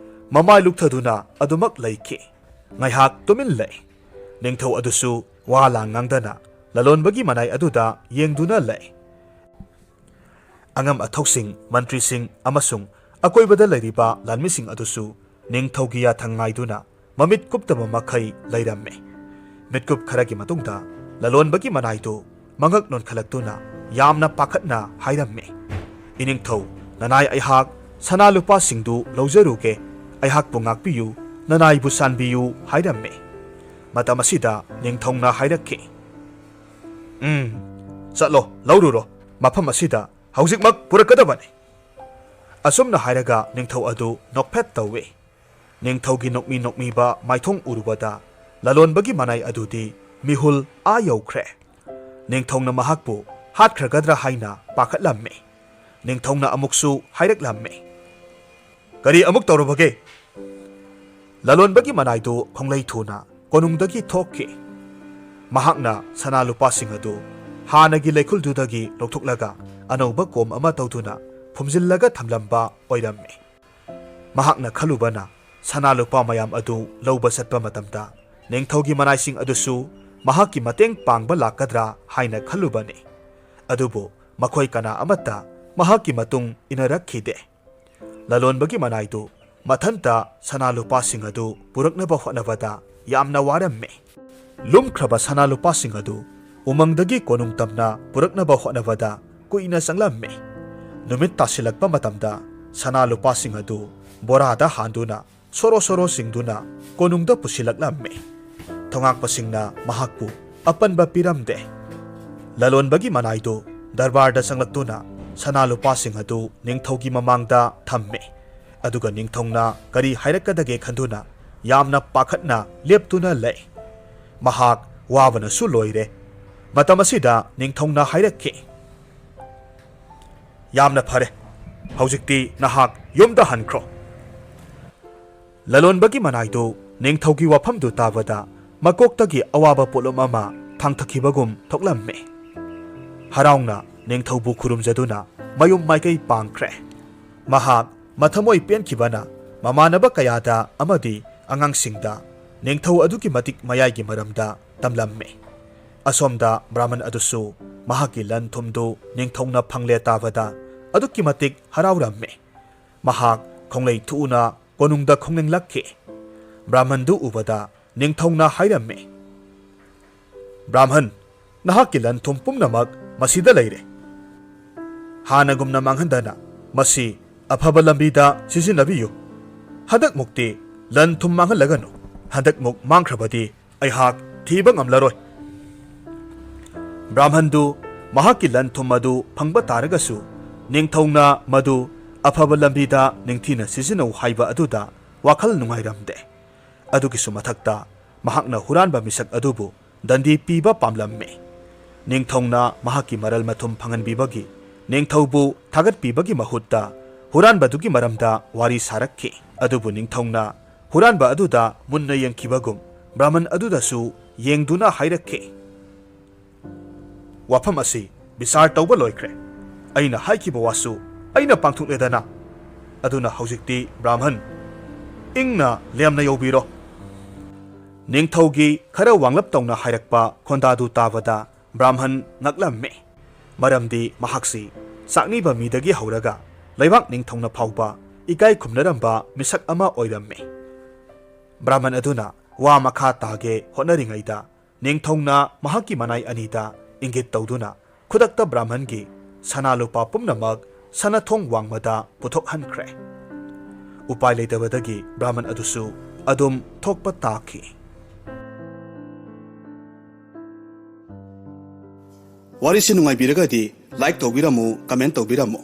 ꯃꯃꯥꯏ ꯂꯨꯞꯊꯗꯨꯅ ꯑꯗꯨꯃꯛ ꯂꯩꯈꯤ꯫ ꯉꯥꯏꯍꯥꯛ ꯇꯨꯃꯤꯟ ꯂꯩ꯫ ꯅꯤꯡꯊꯧ ꯑꯗꯨꯁꯨ ꯋꯥ ꯂꯥꯡ ꯉꯥꯡꯗꯅ ꯂꯂꯣꯟꯕꯒꯤ ꯃꯅꯥꯏ ꯑꯗꯨꯗ ꯌꯦꯡꯗꯨꯅ ꯂꯩ꯫ ꯑꯉꯝ ꯑꯊꯧꯁꯤꯡ, ꯃꯟꯇ꯭ꯔꯤꯁꯤꯡ ꯑꯃꯁꯨꯡ ꯑꯀꯣꯏꯕꯗ ꯂꯩꯔꯤꯕ ꯂꯥꯟꯃꯤꯁꯤꯡ ꯑꯗꯨꯁꯨ ꯅꯤꯡꯊꯧꯒꯤ ꯌꯥꯊꯪ ꯉꯥꯏꯗꯨꯅ ꯃꯃꯤꯠ ꯀꯨꯞꯇꯕ ꯃꯈꯩ ꯂꯩꯔꯝꯃꯤ꯫ ꯃꯤꯠꯀꯨꯞ ꯈꯔꯒꯤ ꯃꯇꯨꯡꯗ ꯂꯂꯣꯟꯕꯒꯤ ꯃꯅꯥꯏꯗꯨ ꯃꯉꯛ ꯅꯣꯟꯈꯠꯂꯛꯇꯨꯅ ꯌꯥꯝꯅ ꯄꯥꯈꯠꯅ ꯍꯥꯏꯔꯝꯃꯤ, "ꯏꯅꯤꯡꯊꯧ, ꯅꯅꯥꯏ ꯑꯩꯍꯥꯛ ꯁꯅꯥ ꯂꯨꯄꯥꯁꯤꯡꯗꯨ ꯂꯧꯖꯔꯨꯒꯦ, ꯑꯩꯍꯥꯛꯄꯨ ꯉꯥꯛꯄꯤꯌꯨ, ꯅꯅꯥꯏꯕꯨ ꯆꯥꯟꯕꯤꯌꯨ" ꯍꯥꯏꯔꯝꯃꯤ꯫ ꯃꯇꯝ ꯑꯁꯤꯗ ꯅꯤꯡꯊꯧꯅ ꯍꯥꯏꯔꯛꯈꯤ, "ꯆꯠꯂꯣ, ꯂꯧꯔꯨꯔꯣ, ꯃꯐꯝ ꯑꯁꯤꯗ ꯍꯧꯖꯤꯛꯃꯛ ꯄꯨꯔꯛꯀꯗꯕꯅꯤ"꯫ ꯑꯁꯨꯝꯅ ꯍꯥꯏꯔꯒ ꯅꯤꯡꯊꯧ ꯑꯗꯨ ꯅꯣꯛꯐꯦꯠ ꯇꯧꯏ꯫ ꯅꯤꯡꯊꯧꯒꯤ ꯅꯣꯛꯃꯤ ꯅꯣꯛꯃꯤꯕ ꯃꯥꯏꯊꯣꯡ ꯎꯔꯨꯕꯗ ꯂꯂꯣꯟꯕꯒꯤ ꯃꯅꯥꯏ ꯑꯗꯨꯗꯤ ꯃꯤꯍꯨꯜ ꯌꯧꯈ꯭ꯔꯦ꯫ ꯅꯤꯡꯊꯧꯅ ꯃꯍꯥꯛꯄꯨ ꯍꯥꯠꯈ꯭ꯔꯒꯗ꯭ꯔꯥ ꯍꯥꯏꯅ ꯄꯥꯈꯠꯂꯝꯃꯤ꯫ ꯅꯤꯡꯊꯧꯅ ꯑꯃꯨꯛꯁꯨ ꯍꯥꯏꯔꯛꯂꯝꯃꯤ, "ꯀꯔꯤ ꯑꯃꯨꯛ ꯇꯧꯔꯨꯕꯒꯦ?" ꯂꯂꯣꯟꯕꯒꯤ ꯃꯅꯥꯏꯗꯨ ꯈꯣꯡꯂꯩ ꯊꯨꯅ ꯀꯣꯅꯨꯡꯗꯒꯤ ꯊꯣꯛꯈꯤ꯫ ꯃꯍꯥꯛꯅ ꯁꯅꯥ ꯂꯨꯄꯥꯁꯤꯡ ꯑꯗꯨ ꯍꯥꯟꯅꯒꯤ ꯂꯩꯈꯨꯜꯗꯨꯗꯒꯤ ꯂꯧꯊꯣꯛꯂꯒ ꯑꯅꯧꯕ ꯀꯣꯝ ꯑꯃ ꯇꯧꯗꯨꯅ ꯐꯨꯝꯖꯤꯜꯂꯒ ꯊꯝꯂꯝꯕ ꯑꯣꯏꯔꯝꯃꯤ꯫ ꯃꯍꯥꯛꯅ ꯈꯜꯂꯨꯕꯅ ꯁꯅꯥ ꯂꯨꯄꯥ ꯃꯌꯥꯝ ꯑꯗꯨ ꯂꯧꯕ ꯆꯠꯄ ꯃꯇꯝꯗ ꯅꯤꯡꯊꯧꯒꯤ ꯃꯅꯥꯏꯁꯤꯡ ꯑꯗꯨꯁꯨ ꯃꯍꯥꯛꯀꯤ ꯃꯇꯦꯡ ꯄꯥꯡꯕ ꯂꯥꯛꯀꯗ꯭ꯔꯥ ꯍꯥꯏꯅ ꯈꯜꯂꯨꯕꯅꯤ꯫ ꯑꯗꯨꯕꯨ ꯃꯈꯣꯏ ꯀꯅꯥ ꯑꯃꯠꯇ ꯃꯍꯥꯛꯀꯤ ꯃꯇꯨꯡ ꯏꯟꯅꯔꯛꯈꯤꯗꯦ꯫ ꯂꯂꯣꯟꯕꯒꯤ ꯃꯅꯥꯏꯗꯨ ꯃꯊꯟꯇ ꯁꯅꯥ ꯂꯨꯄꯥꯁꯤꯡ ꯑꯗꯨ ꯄꯨꯔꯛꯅꯕ ꯍꯣꯠꯅꯕꯗ ꯌꯥꯝꯅ ꯋꯥꯔꯝꯃꯤ꯫ ꯂꯨꯝꯈ꯭ꯔꯕ ꯁꯅꯥ ꯂꯨꯄꯥꯁꯤꯡ ꯑꯗꯨ ꯎꯃꯪꯗꯒꯤ ꯀꯣꯅꯨꯡ ꯇꯝꯅ ꯄꯨꯔꯛꯅꯕ ꯍꯣꯠꯅꯕꯗ ꯀꯨꯏꯅ ꯆꯪꯂꯝꯃꯤ꯫ ꯅꯨꯃꯤꯠ ꯇꯥꯁꯤꯜꯂꯛꯄ ꯃꯇꯝꯗ ꯁꯅꯥ ꯂꯨꯄꯥꯁꯤꯡ ꯑꯗꯨ ꯕꯣꯔꯥꯗ ꯍꯥꯟꯗꯨꯅ ꯁꯣꯔꯣ ꯁꯣꯔꯣ ꯁꯤꯡꯗꯨꯅ ꯀꯣꯅꯨꯡꯗ ꯄꯨꯁꯤꯜꯂꯛꯂꯝꯃꯤ꯫ ꯊꯣꯉꯥꯛꯄꯁꯤꯡꯅ ꯃꯍꯥꯛꯄꯨ ꯑꯄꯟꯕ ꯄꯤꯔꯝꯗꯦ꯫ ꯂꯂꯣꯟꯕꯒꯤ ꯃꯅꯥꯏꯗꯨ ꯗꯔꯕꯥꯔꯗ ꯆꯪꯂꯛꯇꯨꯅ ꯁꯅꯥ ꯂꯨꯄꯥꯁꯤꯡ ꯑꯗꯨ ꯅꯤꯡꯊꯧꯒꯤ ꯃꯃꯥꯡꯗ ꯊꯝꯃꯤ꯫ ꯑꯗꯨꯒ ꯅꯤꯡꯊꯧꯅ ꯀꯔꯤ ꯍꯥꯏꯔꯛꯀꯗꯒꯦ ꯈꯟꯗꯨꯅ ꯌꯥꯝꯅ ꯄꯥꯈꯠꯅ ꯂꯦꯞꯇꯨꯅ ꯂꯩ꯫ ꯃꯍꯥꯛ ꯋꯥꯕꯅꯁꯨ ꯂꯣꯏꯔꯦ꯫ ꯃꯇꯝ ꯑꯁꯤꯗ ꯅꯤꯡꯊꯧꯅ ꯍꯥꯏꯔꯛꯈꯤ, "ꯌꯥꯝꯅ ꯐꯔꯦ, ꯍꯧꯖꯤꯛꯇꯤ ꯅꯍꯥꯛ ꯌꯨꯝꯗ ꯍꯟꯈ꯭ꯔꯣ"꯫ ꯂꯂꯣꯟꯕꯒꯤ ꯃꯅꯥꯏꯗꯨ ꯅꯤꯡꯊꯧꯒꯤ ꯋꯥꯐꯝꯗꯨ ꯇꯥꯕꯗ ꯃꯀꯣꯛꯇꯒꯤ ꯑꯋꯥꯕ ꯄꯣꯠꯂꯨꯝ ꯑꯃ ꯊꯥꯡꯊꯈꯤꯕꯒꯨꯝ ꯊꯣꯛꯂꯝꯃꯤ꯫ ꯍꯔꯥꯎꯅ ꯅꯤꯡꯊꯧꯕꯨ ꯈꯨꯔꯨꯝꯖꯗꯨꯅ ꯃꯌꯨꯝ ꯃꯥꯏꯀꯩ ꯄꯥꯡꯈ꯭ꯔꯦ꯫ ꯃꯍꯥꯛ ꯃꯊꯃꯣꯏ ꯄꯦꯟꯈꯤꯕꯅ ꯃꯃꯥꯟꯅꯕ ꯀꯌꯥꯗ ꯑꯃꯗꯤ ꯑꯉꯥꯡꯁꯤꯡꯗ ꯅꯤꯡꯊꯧ ꯑꯗꯨꯒꯤ ꯃꯇꯤꯛ ꯃꯌꯥꯏꯒꯤ ꯃꯔꯝꯗ ꯇꯝꯂꯝꯃꯤ꯫ ꯑꯁꯣꯝꯗ ꯕ꯭ꯔꯥꯍꯃꯟ ꯑꯗꯨꯁꯨ ꯃꯍꯥꯛꯀꯤ ꯂꯟ ꯊꯨꯝꯗꯨ ꯅꯤꯡꯊꯧꯅ ꯐꯪꯂꯦ ꯇꯥꯕꯗ ꯑꯗꯨꯛꯀꯤ ꯃꯇꯤꯛ ꯍꯔꯥꯎꯔꯝꯃꯤ꯫ ꯃꯍꯥꯛ ꯈꯣꯡꯂꯩ ꯊꯨꯅ ꯀꯣꯅꯨꯡꯗ ꯈꯣꯡꯅꯤꯡꯂꯛꯈꯤ꯫ ꯕ꯭ꯔꯥꯍꯃꯟꯗꯨ ꯎꯕꯗ ꯅꯤꯡꯊꯧꯅ ꯍꯥꯏꯔꯝꯃꯤ, "ꯕ꯭ꯔꯥꯍꯃꯟ, ꯅꯍꯥꯛꯀꯤ ꯂꯟ ꯊꯨꯝ ꯄꯨꯝꯅꯃꯛ ꯃꯁꯤꯗ ꯂꯩꯔꯦ꯫ ꯍꯥꯟꯅꯒꯨꯝꯅ ꯃꯥꯡꯍꯟꯗꯅ ꯃꯁꯤ ꯑꯐꯕ ꯂꯝꯕꯤꯗ ꯁꯤꯖꯤꯟꯅꯕꯤꯌꯨ꯫ ꯍꯟꯗꯛꯃꯨꯛꯇꯤ ꯂꯟ ꯊꯨꯝ ꯃꯥꯡꯍꯜꯂꯒꯅꯨ꯫ ꯍꯟꯗꯛꯃꯨꯛ ꯃꯥꯡꯈ꯭ꯔꯕꯗꯤ ꯑꯩꯍꯥꯛ ꯊꯤꯕ ꯉꯝꯂꯔꯣꯏ"꯫ ꯕ꯭ꯔꯥꯍꯃꯟꯗꯨ ꯃꯍꯥꯛꯀꯤ ꯂꯟ ꯊꯨꯝ ꯑꯗꯨ ꯐꯪꯕ ꯇꯥꯔꯒꯁꯨ ꯅꯤꯡꯊꯧꯅ ꯃꯗꯨ ꯑꯐꯕ ꯂꯝꯕꯤꯗ ꯅꯤꯡꯊꯤꯅ ꯁꯤꯖꯤꯟꯅꯧ ꯍꯥꯏꯕ ꯑꯗꯨꯗ ꯋꯥꯈꯜ ꯅꯨꯡꯉꯥꯏꯔꯝꯗꯦ꯫ ꯑꯗꯨꯒꯤꯁꯨ ꯃꯊꯛꯇ ꯃꯍꯥꯛꯅ ꯍꯨꯔꯥꯟꯕ ꯃꯤꯁꯛ ꯑꯗꯨꯕꯨ ꯗꯟꯗꯤ ꯄꯤꯕ ꯄꯥꯝꯂꯝꯃꯤ꯫ ꯅꯤꯡꯊꯧꯅ ꯃꯍꯥꯛꯀꯤ ꯃꯔꯜ ꯃꯊꯨꯝ ꯐꯪꯍꯟꯕꯤꯕꯒꯤ ꯅꯤꯡꯊꯧꯕꯨ ꯊꯥꯒꯠꯄꯤꯕꯒꯤ ꯃꯍꯨꯠꯇ ꯍꯨꯔꯥꯟꯕꯗꯨꯒꯤ ꯃꯔꯝꯗ ꯋꯥꯔꯤ ꯁꯥꯔꯛꯈꯤ꯫ ꯑꯗꯨꯕꯨ ꯅꯤꯡꯊꯧꯅ ꯍꯨꯔꯥꯟꯕ ꯑꯗꯨꯗ ꯃꯨꯟꯅ ꯌꯦꯡꯈꯤꯕꯒꯨꯝ ꯕ꯭ꯔꯥꯍꯃꯟ ꯑꯗꯨꯗꯁꯨ ꯌꯦꯡꯗꯨꯅ ꯍꯥꯏꯔꯛꯈꯤ, "ꯋꯥꯐꯝ ꯑꯁꯤ ꯕꯤꯆꯥꯔ ꯇꯧꯕ ꯂꯣꯏꯈ꯭ꯔꯦ꯫ ꯑꯩꯅ ꯍꯥꯏꯈꯤꯕ ꯋꯥꯁꯨ ꯑꯩꯅ ꯄꯥꯡꯊꯣꯛꯂꯦꯗꯅ꯫ ꯑꯗꯨꯅ ꯍꯧꯖꯤꯛꯇꯤ ꯕ꯭ꯔꯥꯍꯃꯟ, ꯏꯪꯅ ꯂꯦꯝꯅ ꯌꯧꯕꯤꯔꯣ"꯫ ꯅꯤꯡꯊꯧꯒꯤ ꯈꯔ ꯋꯥꯡꯂꯞ ꯇꯧꯅ ꯍꯥꯏꯔꯛꯄ ꯈꯣꯟꯗꯥꯗꯨ ꯇꯥꯕꯗ ꯕ꯭ꯔꯥꯍꯃꯟ ꯉꯛꯂꯝꯃꯤ꯫ ꯃꯔꯝꯗꯤ ꯃꯍꯥꯛꯁꯤ ꯆꯥꯛꯅꯤꯕ ꯃꯤꯗꯒꯤ ꯍꯧꯔꯒ ꯂꯩꯕꯥꯛ ꯅꯤꯡꯊꯧꯅ ꯐꯥꯎꯕ ꯏꯀꯥꯏ ꯈꯨꯝꯅꯔꯝꯕ ꯃꯤꯁꯛ ꯑꯃ ꯑꯣꯏꯔꯝꯃꯤ꯫ ꯕ꯭ꯔꯥꯍꯃꯟ ꯑꯗꯨꯅ ꯋꯥ ꯃꯈꯥ ꯇꯥꯒꯦ ꯍꯣꯠꯅꯔꯤꯉꯩꯗ ꯅꯤꯡꯊꯧꯅ ꯃꯍꯥꯛꯀꯤ ꯃꯅꯥꯏ ꯑꯅꯤꯗ ꯏꯪꯒꯤꯠ ꯇꯧꯗꯨꯅ ꯈꯨꯗꯛꯇ ꯕ꯭ꯔꯥꯍꯃꯟꯒꯤ ꯁꯅꯥ ꯂꯨꯄꯥ ꯄꯨꯝꯅꯃꯛ ꯁꯅꯊꯣꯡ ꯋꯥꯡꯃꯗ ꯄꯨꯊꯣꯛꯍꯟꯈ꯭ꯔꯦ꯫ ꯎꯄꯥꯏ ꯂꯩꯇꯕꯗꯒꯤ ꯕ꯭ꯔꯥꯍꯃꯟ ꯑꯗꯨꯁꯨ ꯑꯗꯨꯝ ꯊꯣꯛꯄ ꯇꯥꯈꯤ꯫ ꯋꯥꯔꯤꯁꯤ ꯅꯨꯡꯉꯥꯏꯕꯤꯔꯒꯗꯤ ꯂꯥꯏꯛ ꯇꯧꯕꯤꯔꯝꯃꯨ, ꯀꯃꯦꯟ ꯇꯧꯕꯤꯔꯝꯃꯨ,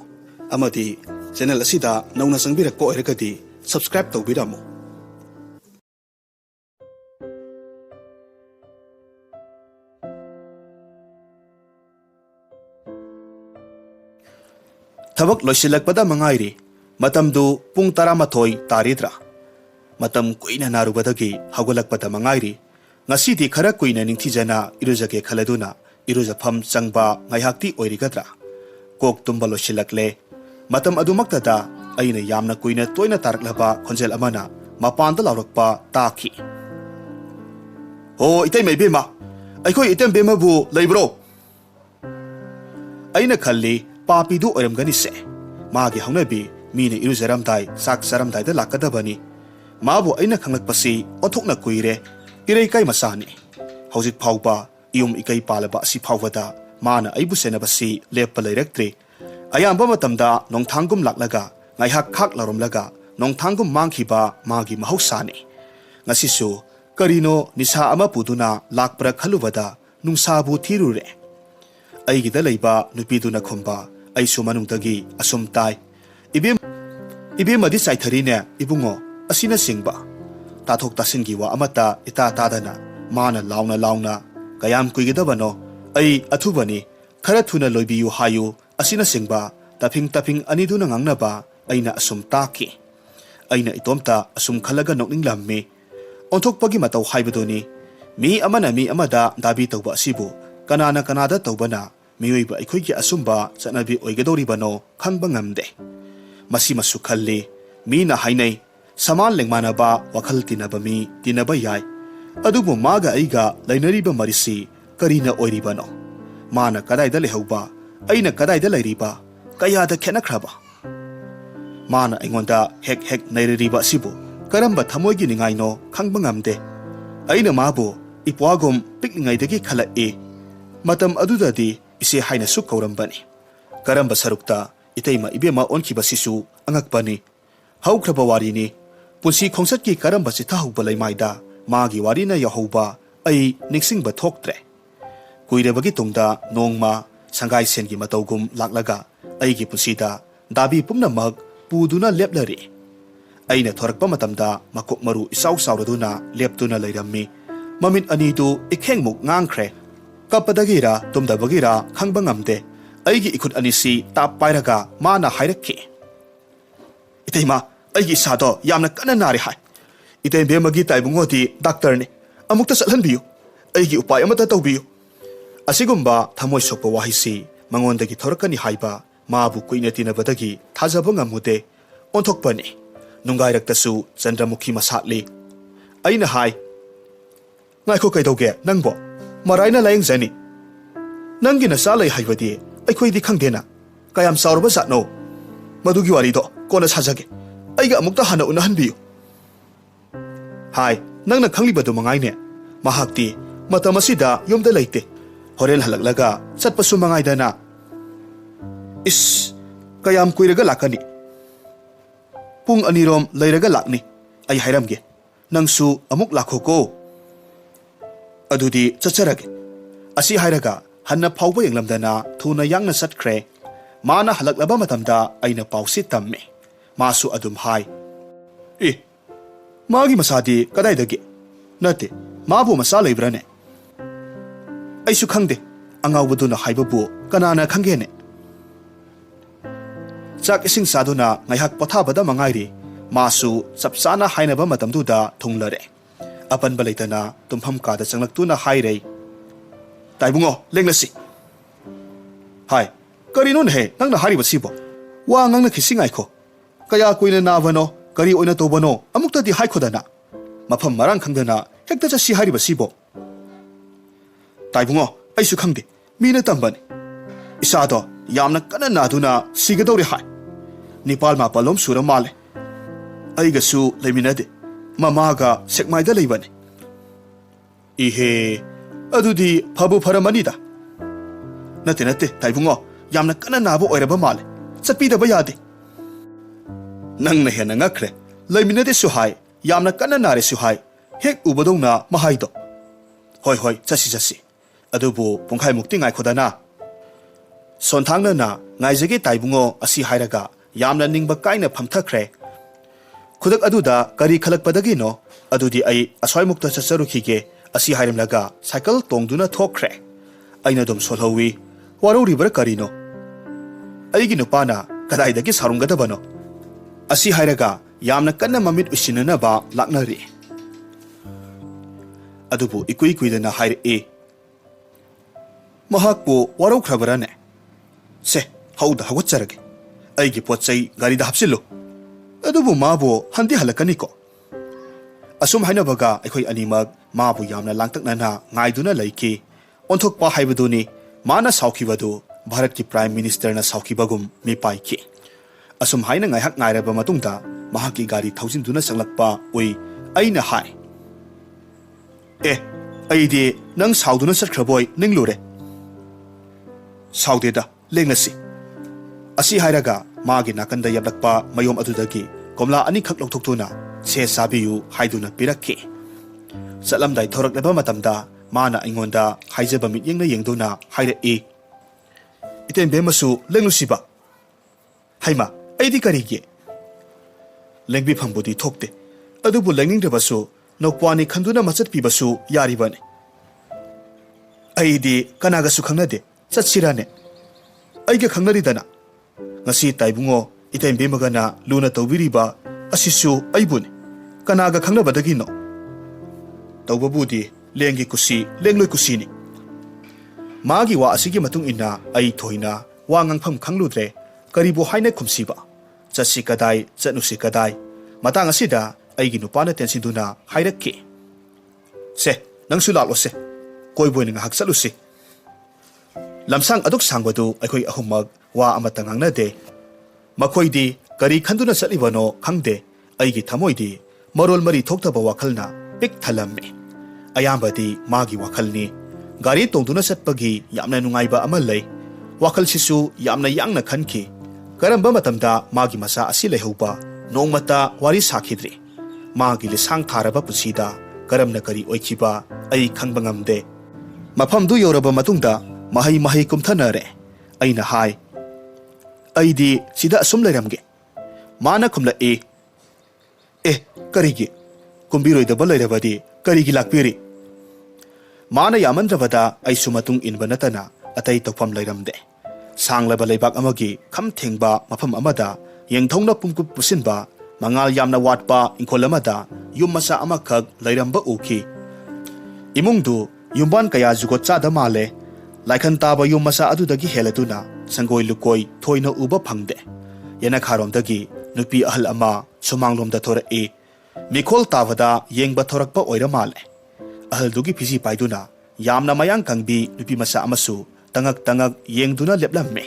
ꯑꯃꯗꯤ ꯆꯦꯅꯦꯜ ꯑꯁꯤꯗ ꯅꯧꯅ ꯆꯪꯕꯤꯔꯛꯄ ꯑꯣꯏꯔꯒꯗꯤ ꯁꯕꯁꯀ꯭ꯔꯥꯏꯕ ꯇꯧꯕꯤꯔꯝꯃꯨ꯫ ꯊꯕꯛ ꯂꯣꯏꯁꯤꯜꯂꯛꯄꯗ ꯃꯉꯥꯏꯔꯤ꯫ ꯃꯇꯝꯗꯨ ꯄꯨꯡ 11 ꯇꯥꯔꯤꯗ꯭ꯔꯥ? ꯃꯇꯝ ꯀꯨꯏꯅ ꯅꯥꯔꯨꯕꯗꯒꯤ ꯍꯧꯒꯠꯂꯛꯄꯗ ꯃꯉꯥꯏꯔꯤ꯫ ꯉꯁꯤꯗꯤ ꯈꯔ ꯀꯨꯏꯅ ꯅꯤꯡꯊꯤꯖꯅ ꯏꯔꯨꯖꯒꯦ ꯈꯜꯂꯗꯨꯅ ꯏꯔꯨꯖꯐꯝ ꯆꯪꯕ ꯉꯥꯏꯍꯥꯛꯇꯤ ꯑꯣꯏꯔꯤꯒꯗ꯭ꯔꯥ? ꯀꯣꯛ ꯇꯨꯝꯕ ꯂꯣꯏꯁꯤꯜꯂꯛꯂꯦ꯫ ꯃꯇꯝ ꯑꯗꯨꯃꯛꯇꯗ ꯑꯩꯅ ꯌꯥꯝꯅ ꯀꯨꯏꯅ ꯇꯣꯏꯅ ꯇꯥꯔꯛꯂꯕ ꯈꯣꯟꯖꯦꯜ ꯑꯃꯅ ꯃꯄꯥꯟꯗ ꯂꯥꯎꯔꯛꯄ ꯇꯥꯈꯤ꯫ "ꯍꯣ ꯏꯇꯩꯃ ꯏꯕꯦꯝꯃ, ꯑꯩꯈꯣꯏ ꯏꯇꯩꯃꯕꯨ ꯂꯩꯕ꯭ꯔꯣ?" ꯑꯩꯅ ꯈꯜꯂꯤ ꯄꯥꯄꯤꯗꯨ ꯑꯣꯏꯔꯝꯒꯅꯤꯁꯦ꯫ ꯃꯥꯒꯤ ꯍꯧꯅꯕꯤ ꯃꯤꯅ ꯏꯔꯨꯖꯔꯝꯗꯥꯏ ꯆꯥꯛ ꯆꯥꯔꯝꯗꯥꯏꯗ ꯂꯥꯛꯀꯗꯕꯅꯤ꯫ Mabu aina khanglakpasi othokna kuire irei kai masani hojik phawba ium ikai palaba si phawada mana aibu senabasi lepa leirektre ayamba matamda nongthangum laklaga ngaihak khak laromlaga nongthangum mangkhiba magi mahausani ngasisu karino nisa ama puduna lakpra khalubada nungsabu thirure aigida leiba nupiduna khomba aisu manungdagi asum tai ibe madi saitharine ibungo asina singba tathok tasingi wa amata ita tadana mana launa kayam kuigidabano ai athubani khara thuna loibiyu hayu asina singba taping aniduna ngangnaba aina asum taki aina itomta asum khalaga nokning lammi onthokpagi matau haibadoni mi amada dabi tawba sibu kanada tawbana miyoiba aikhoigi asumba chanabi oigadoribano khangba ngamde masi masu khalli mi na hainai saman lengmanaba wakhal tinaba mi tinaba yai adubu maga aiga lainariba marisi karina oiribano mana kadaida lehauba aina kadaida lairiba kayada khenakhraba mana aingonda hek naiririba sibu karamba thamoigi ningaino khangba ngamde aina mabu ipwagom pikningaidagi khalai matam adudadi ise haina su kaurambani karamba sarukta iteima ibema onkiba sisu angakpani haukraba warini punsi khongsatki karamba sithahauba leimaida magi warina yahauba ai niksingba thoktre kuirebagi tungda nongma sangai sengi matawgum laklaga aigi punsida dabi pumnamak puduna leplari aina thorakpa matamda makok maru isau sauraduna leptuna leirammi mamit anidu ikhengmuk ngangkhre kapadagira tumdabagira khangba ngamde aigi ikhut anisi tap pairaga mana hairakki iteima aigi sado yamna kana nari hai ite bemagi taibungoti doctor ne amukta salhanbiyu aigi upai amata tawbiyu asigumba thamoi sokpa wahisi mangondagi thorakani haiba mabu kuina tinabadagi thajaba ngamude onthokpani nungairaktasu chandramukhi masatli aina hai ngaikho kaidauge nangbo maraina layeng jani nangi na salai haibadi aikhoidi khangdena kayam saurba satno madugi warido kona sajage aiga amukta hana unahanbiyu hai nangna khanglibadu mangaine mahakti matamasida yomda leite horen halaklaga chatpasu mangaidana is kayam kuiraga lakani pung anirom leiraga lakni ai hairamge nangsu amuk lakhoko adudi chacharage asi hairaga hanna phawba yenglamdana thuna yangna satkhre mana halaklaba matamda aina pausi tamme masu adum hai magi masadi kadaidagi nate mabu masa leibrane aisu khangde angawbaduna haibabu kanana khangene chak ising saduna ngaihak pothabada mangairi masu chapsana hainaba matamduda thunglare apan balaitana tumpham kada changlaktuna hairei taibungo lenglasi hai karino ne nangna hariba sibo wa ngangna khisingai kho kaya kuina navano kari oina tobano amukta di haikhodana mafam marang khangdana hekta chasi hariba sibo taibungo aisu khangde mina tambani isado yamna kana naduna sigadori hai Nepal ma palom sura male aiga su leminade mamaga sekmaida leibani ihe adudi phabu pharamanida nate taibungo yamna kana nabu oiraba male chapidaba yade nangna hena ngakre leiminade su hai yamna kana nare su hai hek ubadongna mahaido hoi chasi adubu pungkhai mukti ngai khodana sonthangna na ngaijege taibungo asi hairaga yamna ningba kaina phamthakre khudak aduda kari khalakpadagi no adudi ai aswai mukta chacharukhige asi hairamlaga cycle tongduna thokre aina dum solhowi waruri bar karino aigi nupana kadaidagi sarungadabano asi hairaga yamna kanna mamit usinana ba laknari adubu ikui kuidana hair e mahakpo warau khrabarane se hauda hawacharage aigi pochai gari da hapsilo adubu mabo handi halakani ko asum haina baga aikhoi animak mabu yamna langtaknana ngaiduna laiki onthokpa haibaduni mana saukhibadu bharat ki prime minister na saukhibagum mi paiki asum haina ngai hak ngairaba matungda mahaki gari thaujinduna sanglakpa oi aina hai aidi nang sauduna satkraboi ninglure saudeda lenglasi asi hairaga magi nakanda yablakpa mayom adudagi komla ani khak lokthokuna se sabiyu haiduna pirakki satlamdai thorakleba matamda mana aingonda haijaba mityengna yengduna haire iten bemasu lenglusiba haima aidi karige lengbi phambudi thokte adubu lengningdrabasu nokpani khanduna machat pibasu yaribane aidi kanaga su khangnade chatsirane aige khangnari dana ngasi taibungo iten bemagana luna tawbiriba asisu aibune kanaga khangnabadagi no tawbabudi lengi kusi lengloi kusini magi wa asigi matung inna ai thoina wa ngangpham khangludre karibu haina khumsiba chasi kadai chanusi kadai matang asida aigi nupana tensinduna hairakki se nangsu lalo se koiboin nga haksalusi lamsang aduk sangbadu akhoi ahumag wa amata ngangnade makoidi kari khanduna chatlibano khangde aigi thamoidi marol mari thoktaba wakhalna pik thalamme ayambadi magi wakhalni gari tongduna chatpagi yamna nungaiba ama lei wakal sisu yamna yangna khanki karamba matamda magi masa asi lehauba nongmata wari sakhidri magi lisang tharaba pusida karamna kari oikiba ai khangba ngamde mafamdu yoraba matungda mahai kumthanare aina hai aidi sida asum leiramge mana khumla karigi kumbiroi da balairabadi karigi lakpiri mana yamandrabada aisu matung inbanatana atai tokpam leiramde sanglaba leibak amagi kham thengba mafam amada yengthongna pumkup pusinba mangal yamna watpa ingkolamada yum masa amakhak leiramba uki imungdu yumban kaya jugot chada male laikhan taba yum masa adudagi heladuna sangoi lukoi thoina uba phangde yana kharomdagi nupi ahal ama sumanglomda thora mikhol tabada yengba thorakpa oira male ahal dugi phisi paiduna yamna mayang kangbi nupi masa amasu tangak yengduna leplamme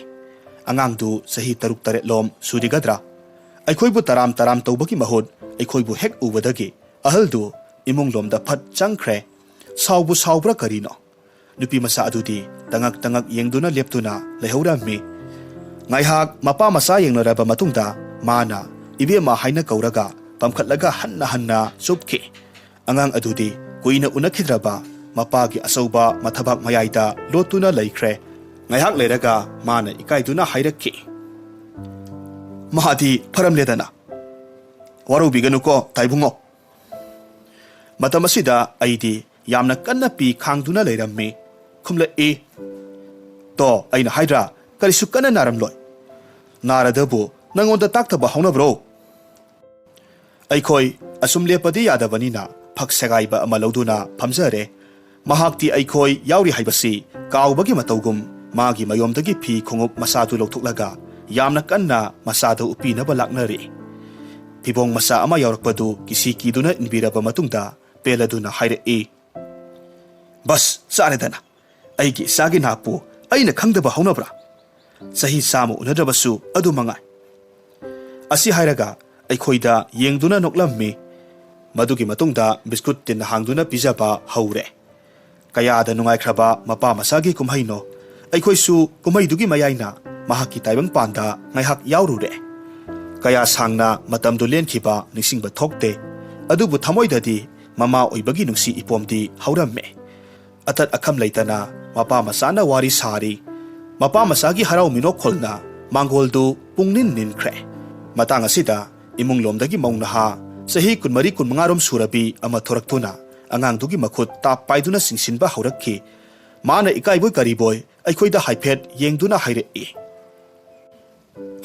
angangdu sahi taruk taret lom sudigadra aikhoibu taram tawbaki mahut aikhoibu hek ubadagi ahaldu imunglomda phat changkhre saubra karino nupi masa adudi tangak yengduna leptuna lehaurammi ngaihak mapa masa yengnaraba matungda mana ibema haina kauraga pamkhatlaga hanna supki angang adudi kuina unakhidraba mapagi asauba mathabak mayaida lotuna laikhre ngaihak leiraga mana ikaiduna hairakki mahadi pharamledana warubiganuko taibungo matamasida aidi yamna kanna pi khangduna leirammi khumla to aina haidra karisu kana naramloi naradabu nangonda taktaba haunabro aikhoi asum lepadi yadabanina phaksagai ba amaloduna phamjare mahakti aikhoi yauri haibasi kaubagi matawgum magi mayomdagi phi khongup masadu lokthulaga yamna kanna masadu upina ba laknari phibong masa ama yaurakpadu kisi kiduna inbiraba matungda peladuna haire bas saredana aigi sagi napu aina khangdaba haunabra sahi samu unadrabasu adu mangai asi hairaga aikhoida yengduna noklammi madugi matungda biskut tin hangduna pijaba haure kayada nungai khraba mapa masagi kumhaino aikhoisu kumaidugi mayaina mahaki taibang panda ngaihak yaurure kaya sangna matamdu lenkhiba nisingba thokte adubu thamoidadi mama oibagi nungsi ipomdi hauramme atat akham leitana mapa masana wari sari mapa masagi harau minok kholna mangoldu pungnin ninkhre matang asida imunglomdagi maungnaha sahi kunmari kunmangarom surabi ama thoraktuna angangdugi makhut tap paiduna singsinba haurakki mana ikaiboy kariboy aikhoida haiphet yengduna haire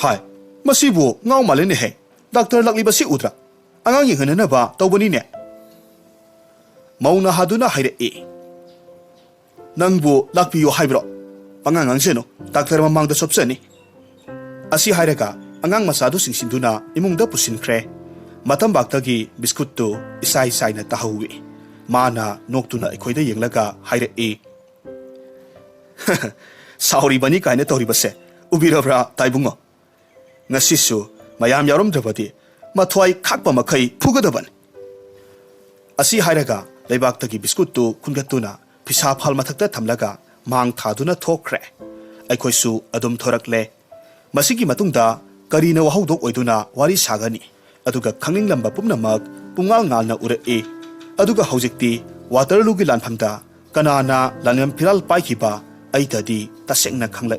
hai masibu ngau malene he doctor lakliba si udra angang yenghanana ba tawbani ne mauna haduna haire nangbu lakpiyo haibro angang angseno doctor mamangda sopsani asi hairaga angang masadu singsinduna imungda pusinkhre matam baktagi biskut tu isai na tahawi mana noktuna ikhoida yenglaga haire sauri bani kaine tori base ubirabra taibungo ngasisu mayam yarom drabadi mathwai khakpa makhai phugadaban asi hairaga leibak biskut tu khungatuna phisa phal mathakta thamlaga mang thaduna thokre aikhoi su adum thorakle masigi matungda karina wahodok oiduna wari sagani aduga khangning lamba pumnamak pungal ngalna ure aduga hojikti waterloo gi lanphamda kanana lanam phiral paikhiba aitadi tasengna khangla